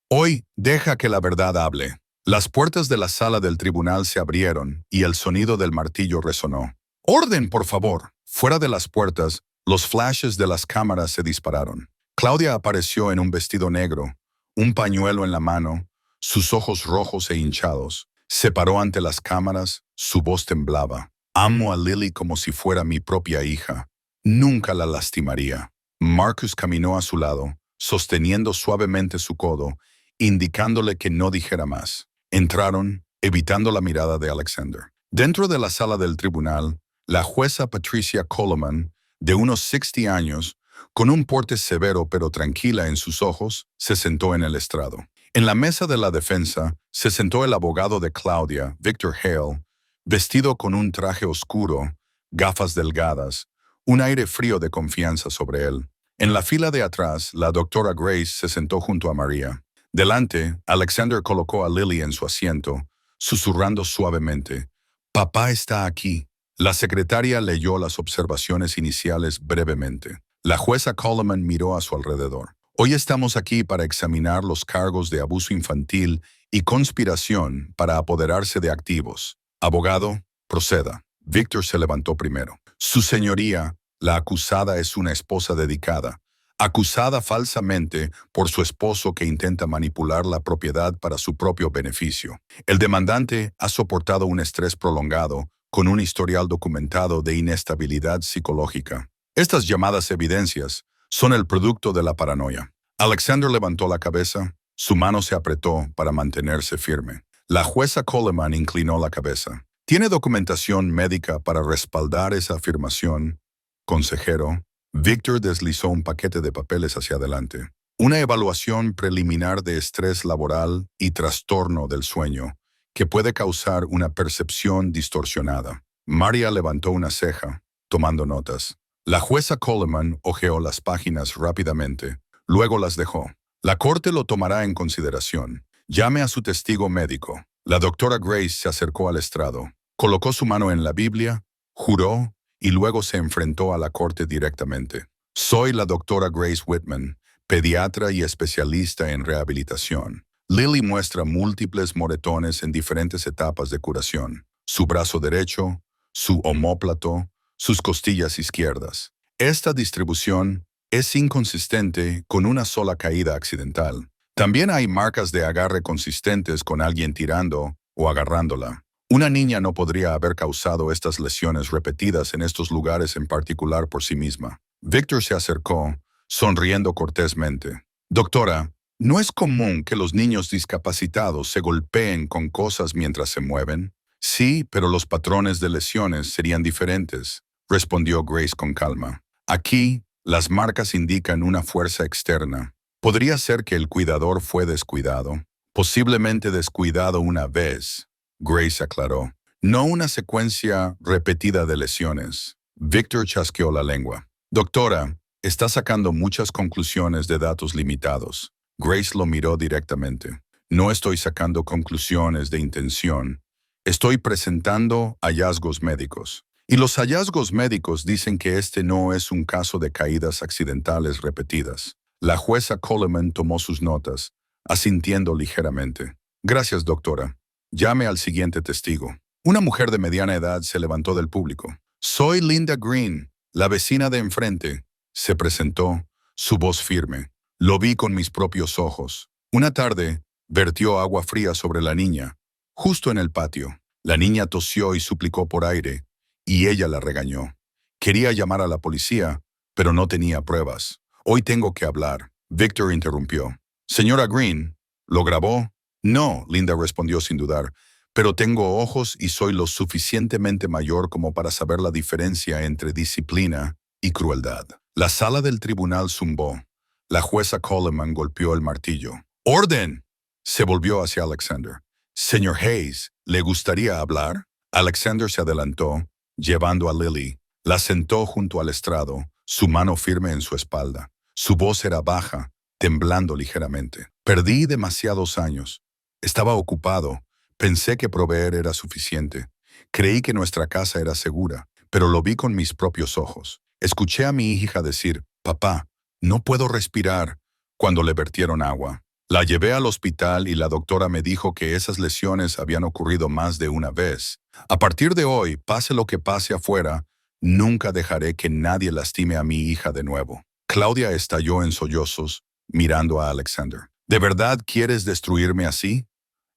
Hoy, deja que la verdad hable. Las puertas de la sala del tribunal se abrieron y el sonido del martillo resonó. ¡Orden, por favor! Fuera de las puertas, los flashes de las cámaras se dispararon. Claudia apareció en un vestido negro, un pañuelo en la mano, sus ojos rojos e hinchados. Se paró ante las cámaras, su voz temblaba. Amo a Lily como si fuera mi propia hija. Nunca la lastimaría. Marcus caminó a su lado, sosteniendo suavemente su codo, indicándole que no dijera más. Entraron, evitando la mirada de Alexander. Dentro de la sala del tribunal, la jueza Patricia Coleman, de unos 60 años, con un porte severo pero tranquila en sus ojos, se sentó en el estrado. En la mesa de la defensa se sentó el abogado de Claudia, Victor Hale, vestido con un traje oscuro, gafas delgadas, un aire frío de confianza sobre él. En la fila de atrás, la doctora Grace se sentó junto a María. Delante, Alexander colocó a Lily en su asiento, susurrando suavemente. «Papá está aquí». La secretaria leyó las observaciones iniciales brevemente. La jueza Coleman miró a su alrededor. «Hoy estamos aquí para examinar los cargos de abuso infantil y conspiración para apoderarse de activos. Abogado, proceda». Víctor se levantó primero. «Su señoría, la acusada es una esposa dedicada, acusada falsamente por su esposo que intenta manipular la propiedad para su propio beneficio. El demandante ha soportado un estrés prolongado con un historial documentado de inestabilidad psicológica. Estas llamadas evidencias son el producto de la paranoia». Alexander levantó la cabeza, su mano se apretó para mantenerse firme. La jueza Coleman inclinó la cabeza. «¿Tiene documentación médica para respaldar esa afirmación, consejero?» Víctor deslizó un paquete de papeles hacia adelante. «Una evaluación preliminar de estrés laboral y trastorno del sueño, que puede causar una percepción distorsionada». María levantó una ceja, tomando notas. La jueza Coleman hojeó las páginas rápidamente, luego las dejó. «La corte lo tomará en consideración. Llame a su testigo médico». La doctora Grace se acercó al estrado, colocó su mano en la Biblia, juró y luego se enfrentó a la corte directamente. «Soy la doctora Grace Whitman, pediatra y especialista en rehabilitación. Lily muestra múltiples moretones en diferentes etapas de curación. Su brazo derecho, su omóplato, sus costillas izquierdas. Esta distribución es inconsistente con una sola caída accidental. También hay marcas de agarre consistentes con alguien tirando o agarrándola. Una niña no podría haber causado estas lesiones repetidas en estos lugares en particular por sí misma». Víctor se acercó, sonriendo cortésmente. «Doctora, ¿no es común que los niños discapacitados se golpeen con cosas mientras se mueven?» «Sí, pero los patrones de lesiones serían diferentes», respondió Grace con calma. «Aquí, las marcas indican una fuerza externa. Podría ser que el cuidador fue descuidado, posiblemente descuidado una vez», Grace aclaró. «No una secuencia repetida de lesiones». Víctor chasqueó la lengua. «Doctora, está sacando muchas conclusiones de datos limitados». Grace lo miró directamente. «No estoy sacando conclusiones de intención. Estoy presentando hallazgos médicos. Y los hallazgos médicos dicen que este no es un caso de caídas accidentales repetidas». La jueza Coleman tomó sus notas, asintiendo ligeramente. «Gracias, doctora. Llame al siguiente testigo». Una mujer de mediana edad se levantó del público. «Soy Linda Green, la vecina de enfrente», se presentó, su voz firme. «Lo vi con mis propios ojos. Una tarde, vertió agua fría sobre la niña, justo en el patio. La niña tosió y suplicó por aire, y ella la regañó. Quería llamar a la policía, pero no tenía pruebas. Hoy tengo que hablar». Víctor interrumpió. «Señora Green, ¿lo grabó?» «No», Linda respondió sin dudar, «pero tengo ojos y soy lo suficientemente mayor como para saber la diferencia entre disciplina y crueldad». La sala del tribunal zumbó. La jueza Coleman golpeó el martillo. «¡Orden!» Se volvió hacia Alexander. «Señor Hayes, ¿le gustaría hablar?» Alexander se adelantó, llevando a Lily. La sentó junto al estrado, su mano firme en su espalda. Su voz era baja, temblando ligeramente. «Perdí demasiados años. Estaba ocupado. Pensé que proveer era suficiente. Creí que nuestra casa era segura, pero lo vi con mis propios ojos. Escuché a mi hija decir, papá, no puedo respirar. cuando le vertieron agua. La llevé al hospital y la doctora me dijo que esas lesiones habían ocurrido más de una vez. A partir de hoy, pase lo que pase afuera, nunca dejaré que nadie lastime a mi hija de nuevo. Claudia estalló en sollozos, mirando a Alexander. ¿De verdad quieres destruirme así?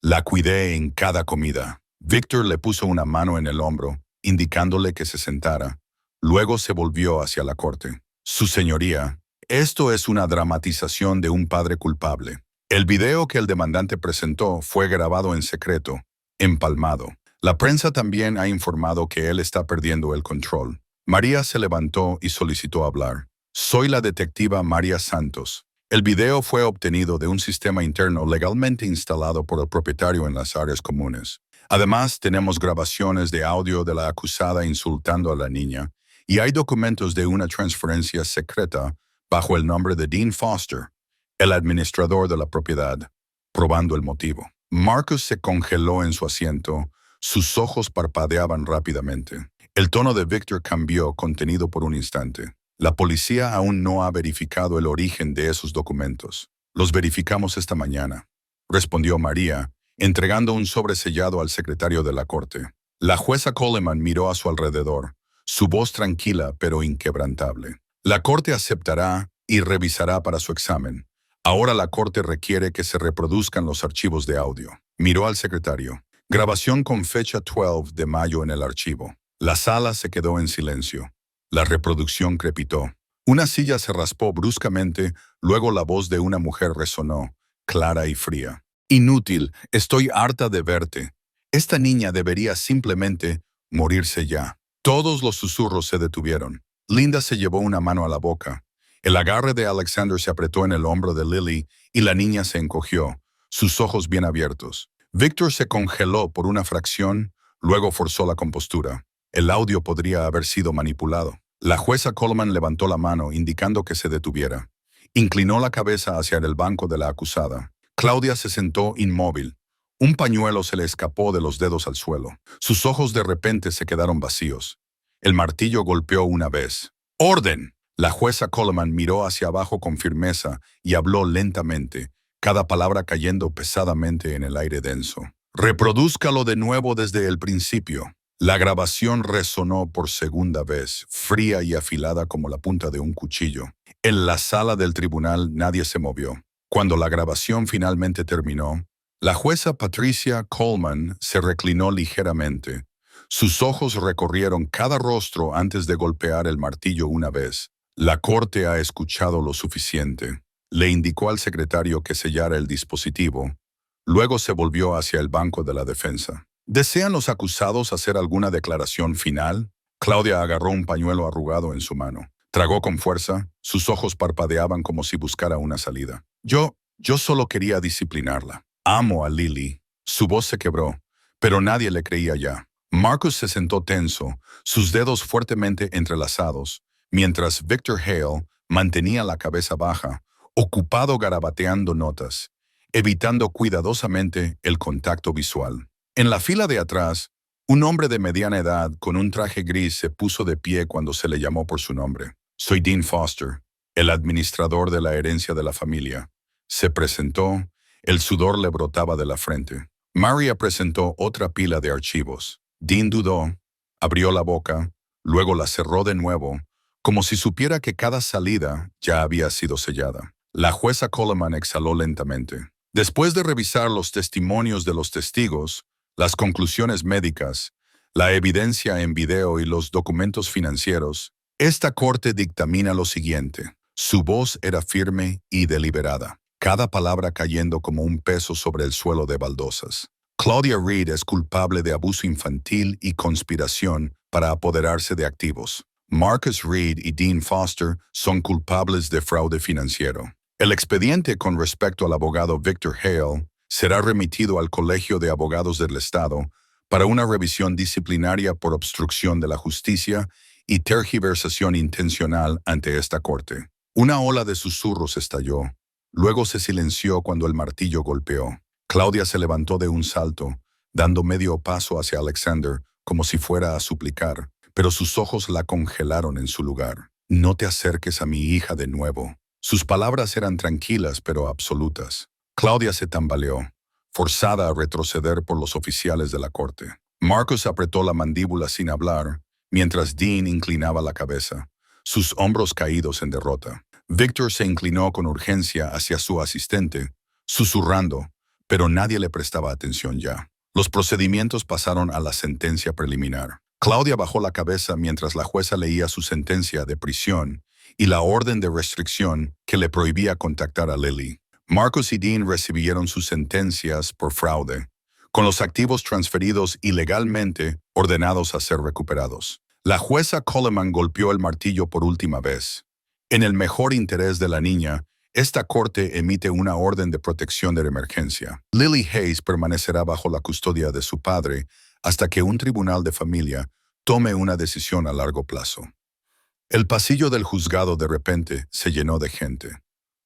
La cuidé en cada comida. Victor le puso una mano en el hombro, indicándole que se sentara. Luego se volvió hacia la corte. Su señoría, esto es una dramatización de un padre culpable. El video que el demandante presentó fue grabado en secreto, empalmado. La prensa también ha informado que él está perdiendo el control. María se levantó y solicitó hablar. Soy la detectiva María Santos. El video fue obtenido de un sistema interno legalmente instalado por el propietario en las áreas comunes. Además, tenemos grabaciones de audio de la acusada insultando a la niña y hay documentos de una transferencia secreta bajo el nombre de Dean Foster, el administrador de la propiedad, probando el motivo. Marcus se congeló en su asiento, sus ojos parpadeaban rápidamente. El tono de Victor cambió, contenido por un instante. La policía aún no ha verificado el origen de esos documentos. Los verificamos esta mañana, respondió María, entregando un sobresellado al secretario de la corte. La jueza Coleman miró a su alrededor, su voz tranquila pero inquebrantable. La corte aceptará y revisará para su examen. Ahora la corte requiere que se reproduzcan los archivos de audio. Miró al secretario. Grabación con fecha 12 de mayo en el archivo. La sala se quedó en silencio. La reproducción crepitó. Una silla se raspó bruscamente, luego la voz de una mujer resonó, clara y fría. Inútil, estoy harta de verte. Esta niña debería simplemente morirse ya. Todos los susurros se detuvieron. Linda se llevó una mano a la boca. El agarre de Alexander se apretó en el hombro de Lily y la niña se encogió, sus ojos bien abiertos. Victor se congeló por una fracción, luego forzó la compostura. El audio podría haber sido manipulado. La jueza Coleman levantó la mano, indicando que se detuviera. Inclinó la cabeza hacia el banco de la acusada. Claudia se sentó inmóvil. Un pañuelo se le escapó de los dedos al suelo. Sus ojos de repente se quedaron vacíos. El martillo golpeó una vez. ¡Orden! La jueza Coleman miró hacia abajo con firmeza y habló lentamente, cada palabra cayendo pesadamente en el aire denso. Reprodúzcalo de nuevo desde el principio. La grabación resonó por segunda vez, fría y afilada como la punta de un cuchillo. En la sala del tribunal nadie se movió. Cuando la grabación finalmente terminó, la jueza Patricia Coleman se reclinó ligeramente. Sus ojos recorrieron cada rostro antes de golpear el martillo una vez. La corte ha escuchado lo suficiente. Le indicó al secretario que sellara el dispositivo. Luego se volvió hacia el banco de la defensa. ¿Desean los acusados hacer alguna declaración final? Claudia agarró un pañuelo arrugado en su mano. Tragó con fuerza, sus ojos parpadeaban como si buscara una salida. Yo solo quería disciplinarla. Amo a Lily. Su voz se quebró, pero nadie le creía ya. Marcus se sentó tenso, sus dedos fuertemente entrelazados, mientras Victor Hale mantenía la cabeza baja, ocupado garabateando notas, evitando cuidadosamente el contacto visual. En la fila de atrás, un hombre de mediana edad con un traje gris se puso de pie cuando se le llamó por su nombre. Soy Dean Foster, el administrador de la herencia de la familia. Se presentó, el sudor le brotaba de la frente. Maria presentó otra pila de archivos. Dean dudó, abrió la boca, luego la cerró de nuevo, como si supiera que cada salida ya había sido sellada. La jueza Coleman exhaló lentamente. Después de revisar los testimonios de los testigos, las conclusiones médicas, la evidencia en video y los documentos financieros, esta corte dictamina lo siguiente. Su voz era firme y deliberada, cada palabra cayendo como un peso sobre el suelo de baldosas. Claudia Reed es culpable de abuso infantil y conspiración para apoderarse de activos. Marcus Reed y Dean Foster son culpables de fraude financiero. El expediente con respecto al abogado Victor Hale será remitido al Colegio de Abogados del Estado para una revisión disciplinaria por obstrucción de la justicia y tergiversación intencional ante esta corte. Una ola de susurros estalló. Luego se silenció cuando el martillo golpeó. Claudia se levantó de un salto, dando medio paso hacia Alexander, como si fuera a suplicar, pero sus ojos la congelaron en su lugar. No te acerques a mi hija de nuevo. Sus palabras eran tranquilas pero absolutas. Claudia se tambaleó, forzada a retroceder por los oficiales de la corte. Marcus apretó la mandíbula sin hablar, mientras Dean inclinaba la cabeza, sus hombros caídos en derrota. Victor se inclinó con urgencia hacia su asistente, susurrando, pero nadie le prestaba atención ya. Los procedimientos pasaron a la sentencia preliminar. Claudia bajó la cabeza mientras la jueza leía su sentencia de prisión y la orden de restricción que le prohibía contactar a Lily. Marcus y Dean recibieron sus sentencias por fraude, con los activos transferidos ilegalmente ordenados a ser recuperados. La jueza Coleman golpeó el martillo por última vez. En el mejor interés de la niña, esta corte emite una orden de protección de emergencia. Lily Hayes permanecerá bajo la custodia de su padre hasta que un tribunal de familia tome una decisión a largo plazo. El pasillo del juzgado de repente se llenó de gente.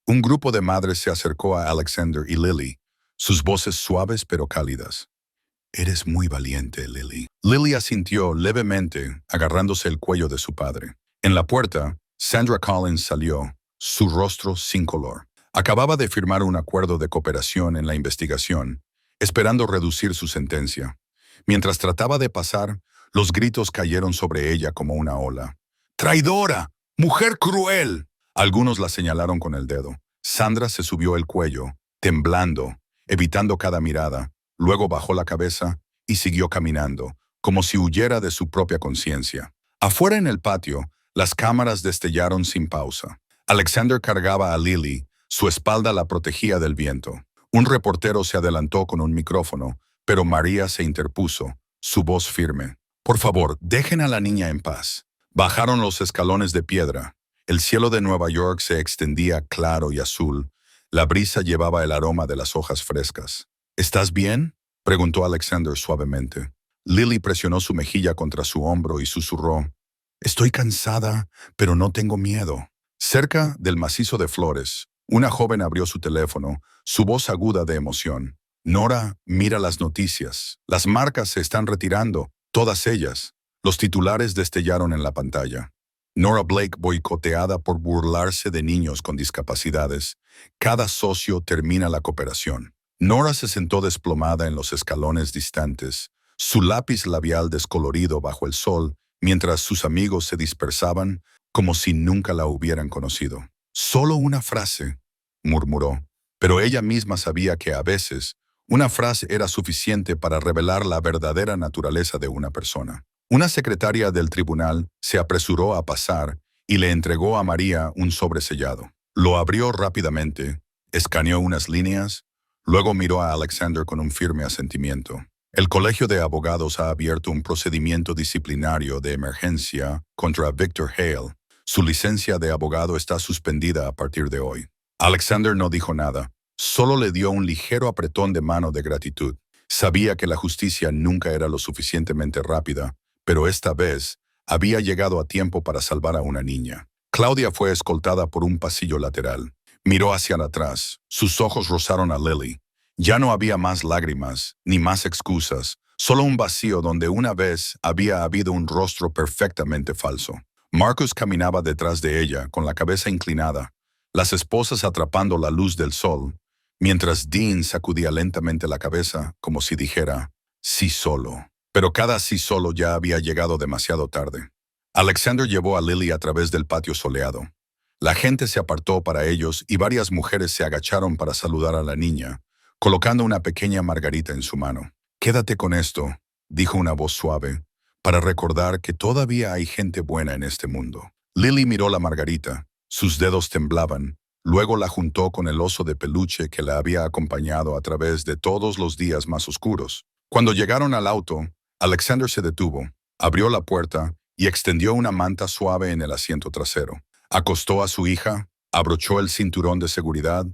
Un grupo de madres se acercó a Alexander y Lily, sus voces suaves pero cálidas. «Eres muy valiente, Lily». Lily asintió levemente, agarrándose el cuello de su padre. En la puerta, Sandra Collins salió, su rostro sin color. Acababa de firmar un acuerdo de cooperación en la investigación, esperando reducir su sentencia. Mientras trataba de pasar, los gritos cayeron sobre ella como una ola. «¡Traidora! ¡Mujer cruel!». Algunos la señalaron con el dedo. Sandra se subió el cuello, temblando, evitando cada mirada. Luego bajó la cabeza y siguió caminando, como si huyera de su propia conciencia. Afuera en el patio, las cámaras destellaron sin pausa. Alexander cargaba a Lily, su espalda la protegía del viento. Un reportero se adelantó con un micrófono, pero María se interpuso, su voz firme. «Por favor, dejen a la niña en paz». Bajaron los escalones de piedra. El cielo de Nueva York se extendía claro y azul. La brisa llevaba el aroma de las hojas frescas. «¿Estás bien?», preguntó Alexander suavemente. Lily presionó su mejilla contra su hombro y susurró. «Estoy cansada, pero no tengo miedo». Cerca del macizo de flores, una joven abrió su teléfono, su voz aguda de emoción. «Nora, mira las noticias. Las marcas se están retirando, todas ellas». Los titulares destellaron en la pantalla. Nora Blake boicoteada por burlarse de niños con discapacidades. Cada socio termina la cooperación. Nora se sentó desplomada en los escalones distantes, su lápiz labial descolorido bajo el sol, mientras sus amigos se dispersaban como si nunca la hubieran conocido. «Solo una frase», murmuró, pero ella misma sabía que a veces una frase era suficiente para revelar la verdadera naturaleza de una persona. Una secretaria del tribunal se apresuró a pasar y le entregó a María un sobre sellado. Lo abrió rápidamente, escaneó unas líneas, luego miró a Alexander con un firme asentimiento. «El Colegio de Abogados ha abierto un procedimiento disciplinario de emergencia contra Victor Hale. Su licencia de abogado está suspendida a partir de hoy». Alexander no dijo nada, solo le dio un ligero apretón de mano de gratitud. Sabía que la justicia nunca era lo suficientemente rápida, pero esta vez había llegado a tiempo para salvar a una niña. Claudia fue escoltada por un pasillo lateral. Miró hacia atrás. Sus ojos rozaron a Lily. Ya no había más lágrimas, ni más excusas, solo un vacío donde una vez había habido un rostro perfectamente falso. Marcus caminaba detrás de ella, con la cabeza inclinada, las esposas atrapando la luz del sol, mientras Dean sacudía lentamente la cabeza, como si dijera, «sí solo». Pero cada sí solo ya había llegado demasiado tarde. Alexander llevó a Lily a través del patio soleado. La gente se apartó para ellos y varias mujeres se agacharon para saludar a la niña, colocando una pequeña margarita en su mano. «Quédate con esto», dijo una voz suave, «para recordar que todavía hay gente buena en este mundo». Lily miró la margarita, sus dedos temblaban, luego la juntó con el oso de peluche que la había acompañado a través de todos los días más oscuros. Cuando llegaron al auto, Alexander se detuvo, abrió la puerta y extendió una manta suave en el asiento trasero. Acostó a su hija, abrochó el cinturón de seguridad,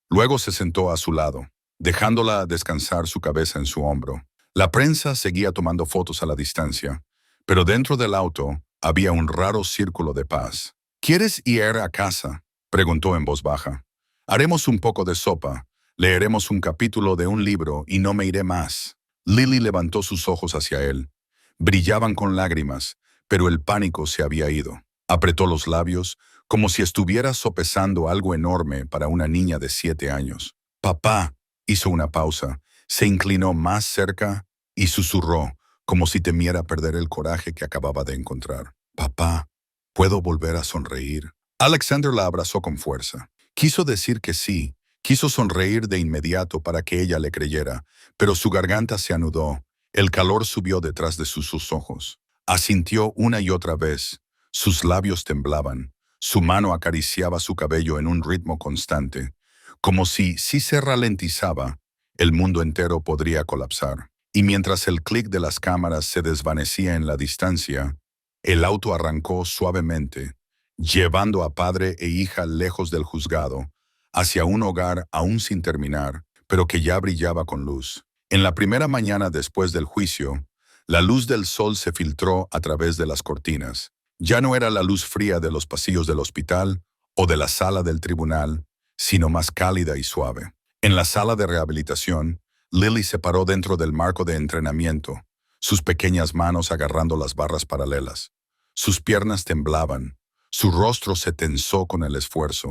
luego se sentó a su lado, dejándola descansar su cabeza en su hombro. La prensa seguía tomando fotos a la distancia, pero dentro del auto había un raro círculo de paz. «¿Quieres ir a casa?», preguntó en voz baja. «Haremos un poco de sopa, leeremos un capítulo de un libro y no me iré más». Lily levantó sus ojos hacia él. Brillaban con lágrimas, pero el pánico se había ido. Apretó los labios, como si estuviera sopesando algo enorme para una niña de 7 años. Papá, hizo una pausa, se inclinó más cerca y susurró, como si temiera perder el coraje que acababa de encontrar. Papá, ¿puedo volver a sonreír? Alexander la abrazó con fuerza. Quiso decir que sí, quiso sonreír de inmediato para que ella le creyera, pero su garganta se anudó, el calor subió detrás de sus ojos. Asintió una y otra vez, sus labios temblaban, su mano acariciaba su cabello en un ritmo constante, como si se ralentizaba, el mundo entero podría colapsar. Y mientras el clic de las cámaras se desvanecía en la distancia, el auto arrancó suavemente, llevando a padre e hija lejos del juzgado, hacia un hogar aún sin terminar, pero que ya brillaba con luz. En la primera mañana después del juicio, la luz del sol se filtró a través de las cortinas. Ya no era la luz fría de los pasillos del hospital o de la sala del tribunal, sino más cálida y suave. En la sala de rehabilitación, Lily se paró dentro del marco de entrenamiento, sus pequeñas manos agarrando las barras paralelas. Sus piernas temblaban, su rostro se tensó con el esfuerzo,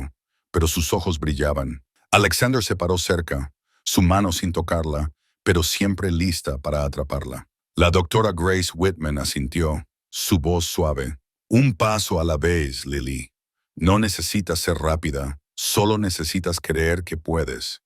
pero sus ojos brillaban. Alexander se paró cerca, su mano sin tocarla, pero siempre lista para atraparla. La doctora Grace Whitman asintió, su voz suave. Un paso a la vez, Lily. No necesitas ser rápida, solo necesitas creer que puedes.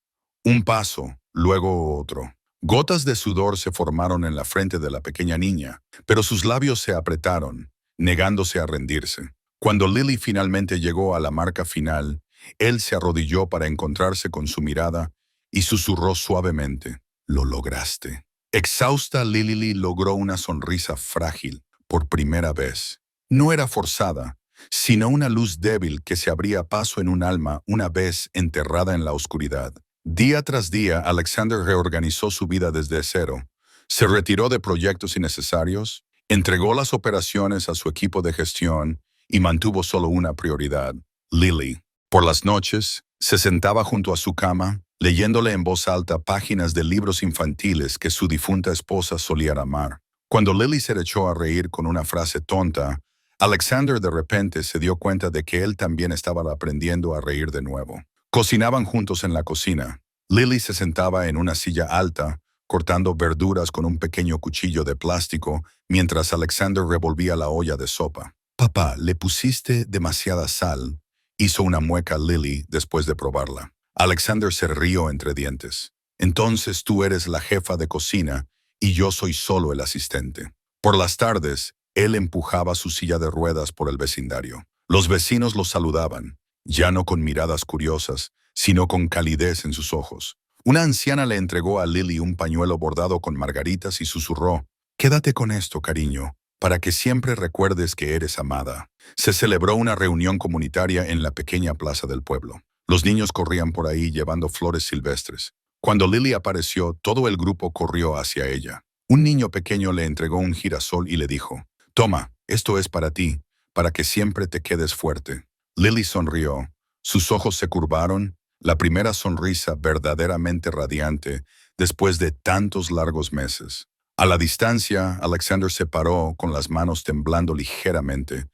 Un paso, luego otro. Gotas de sudor se formaron en la frente de la pequeña niña, pero sus labios se apretaron, negándose a rendirse. Cuando Lily finalmente llegó a la marca final, él se arrodilló para encontrarse con su mirada y susurró suavemente, «Lo lograste». Exhausta, Lily logró una sonrisa frágil, por primera vez. No era forzada, sino una luz débil que se abría paso en un alma una vez enterrada en la oscuridad. Día tras día, Alexander reorganizó su vida desde cero. Se retiró de proyectos innecesarios, entregó las operaciones a su equipo de gestión y mantuvo solo una prioridad, Lily. Por las noches, se sentaba junto a su cama, leyéndole en voz alta páginas de libros infantiles que su difunta esposa solía amar. Cuando Lily se echó a reír con una frase tonta, Alexander de repente se dio cuenta de que él también estaba aprendiendo a reír de nuevo. Cocinaban juntos en la cocina. Lily se sentaba en una silla alta, cortando verduras con un pequeño cuchillo de plástico, mientras Alexander revolvía la olla de sopa. «Papá, le pusiste demasiada sal», hizo una mueca Lily después de probarla. Alexander se rió entre dientes. «Entonces tú eres la jefa de cocina y yo soy solo el asistente». Por las tardes, él empujaba su silla de ruedas por el vecindario. Los vecinos lo saludaban, ya no con miradas curiosas, sino con calidez en sus ojos. Una anciana le entregó a Lily un pañuelo bordado con margaritas y susurró, «Quédate con esto, cariño, para que siempre recuerdes que eres amada». Se celebró una reunión comunitaria en la pequeña plaza del pueblo. Los niños corrían por ahí llevando flores silvestres. Cuando Lily apareció, todo el grupo corrió hacia ella. Un niño pequeño le entregó un girasol y le dijo, «Toma, esto es para ti, para que siempre te quedes fuerte». Lily sonrió. Sus ojos se curvaron, la primera sonrisa verdaderamente radiante después de tantos largos meses. A la distancia, Alexander se paró con las manos temblando ligeramente,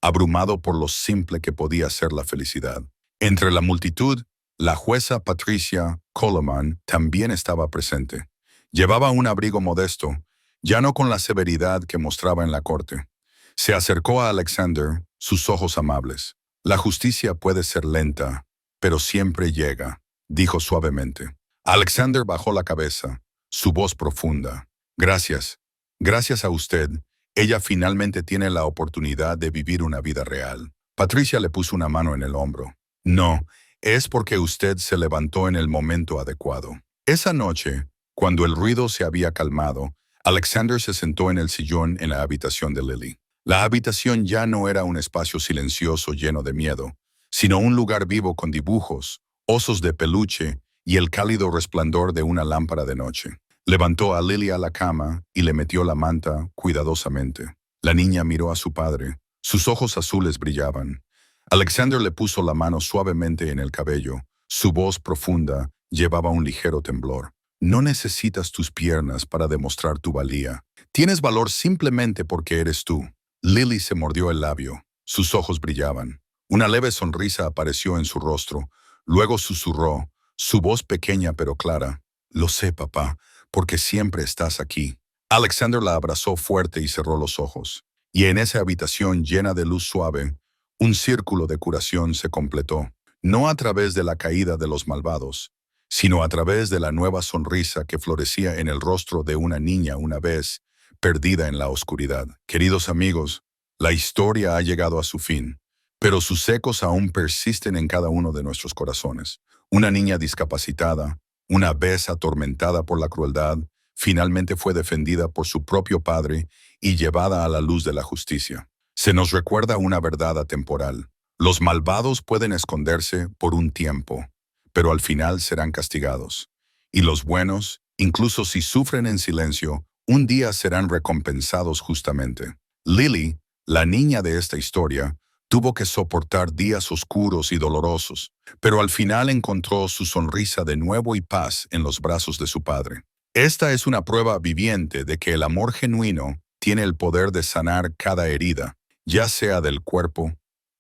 abrumado por lo simple que podía ser la felicidad. Entre la multitud, la jueza Patricia Coleman también estaba presente. Llevaba un abrigo modesto, ya no con la severidad que mostraba en la corte. Se acercó a Alexander, sus ojos amables. «La justicia puede ser lenta, pero siempre llega», dijo suavemente. Alexander bajó la cabeza, su voz profunda. «Gracias. Gracias a usted. Ella finalmente tiene la oportunidad de vivir una vida real». Patricia le puso una mano en el hombro. «No, es porque usted se levantó en el momento adecuado». Esa noche, cuando el ruido se había calmado, Alexander se sentó en el sillón en la habitación de Lily. La habitación ya no era un espacio silencioso lleno de miedo, sino un lugar vivo con dibujos, osos de peluche y el cálido resplandor de una lámpara de noche. Levantó a Lily a la cama y le metió la manta cuidadosamente. La niña miró a su padre. Sus ojos azules brillaban. Alexander le puso la mano suavemente en el cabello. Su voz profunda llevaba un ligero temblor. «No necesitas tus piernas para demostrar tu valía. Tienes valor simplemente porque eres tú». Lily se mordió el labio. Sus ojos brillaban. Una leve sonrisa apareció en su rostro. Luego susurró, su voz pequeña pero clara. Lo sé, papá, porque siempre estás aquí. Alexander la abrazó fuerte y cerró los ojos. Y en esa habitación llena de luz suave, un círculo de curación se completó. No a través de la caída de los malvados, sino a través de la nueva sonrisa que florecía en el rostro de una niña una vez perdida en la oscuridad. Queridos amigos, la historia ha llegado a su fin, pero sus ecos aún persisten en cada uno de nuestros corazones. Una niña discapacitada, una vez atormentada por la crueldad, finalmente fue defendida por su propio padre y llevada a la luz de la justicia. Se nos recuerda una verdad atemporal. Los malvados pueden esconderse por un tiempo, pero al final serán castigados. Y los buenos, incluso si sufren en silencio, un día serán recompensados justamente. Lily, la niña de esta historia, tuvo que soportar días oscuros y dolorosos, pero al final encontró su sonrisa de nuevo y paz en los brazos de su padre. Esta es una prueba viviente de que el amor genuino tiene el poder de sanar cada herida, ya sea del cuerpo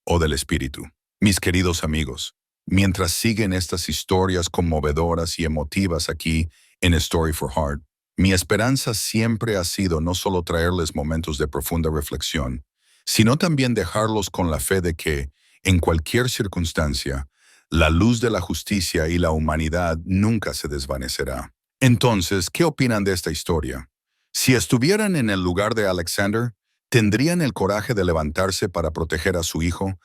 o del espíritu. Mis queridos amigos, mientras siguen estas historias conmovedoras y emotivas aquí en Story for Heart, mi esperanza siempre ha sido no solo traerles momentos de profunda reflexión, sino también dejarlos con la fe de que, en cualquier circunstancia, la luz de la justicia y la humanidad nunca se desvanecerá. Entonces, ¿qué opinan de esta historia? Si estuvieran en el lugar de Alexander, ¿tendrían el coraje de levantarse para proteger a su hijo,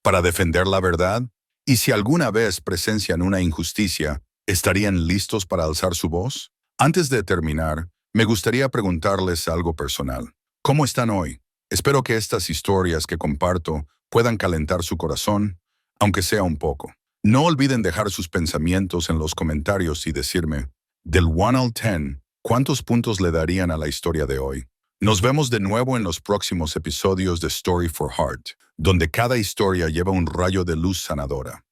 para defender la verdad? Y si alguna vez presencian una injusticia, ¿estarían listos para alzar su voz? Antes de terminar, me gustaría preguntarles algo personal. ¿Cómo están hoy? Espero que estas historias que comparto puedan calentar su corazón, aunque sea un poco. No olviden dejar sus pensamientos en los comentarios y decirme, del 1 al 10, ¿cuántos puntos le darían a la historia de hoy? Nos vemos de nuevo en los próximos episodios de Story for Heart, donde cada historia lleva un rayo de luz sanadora.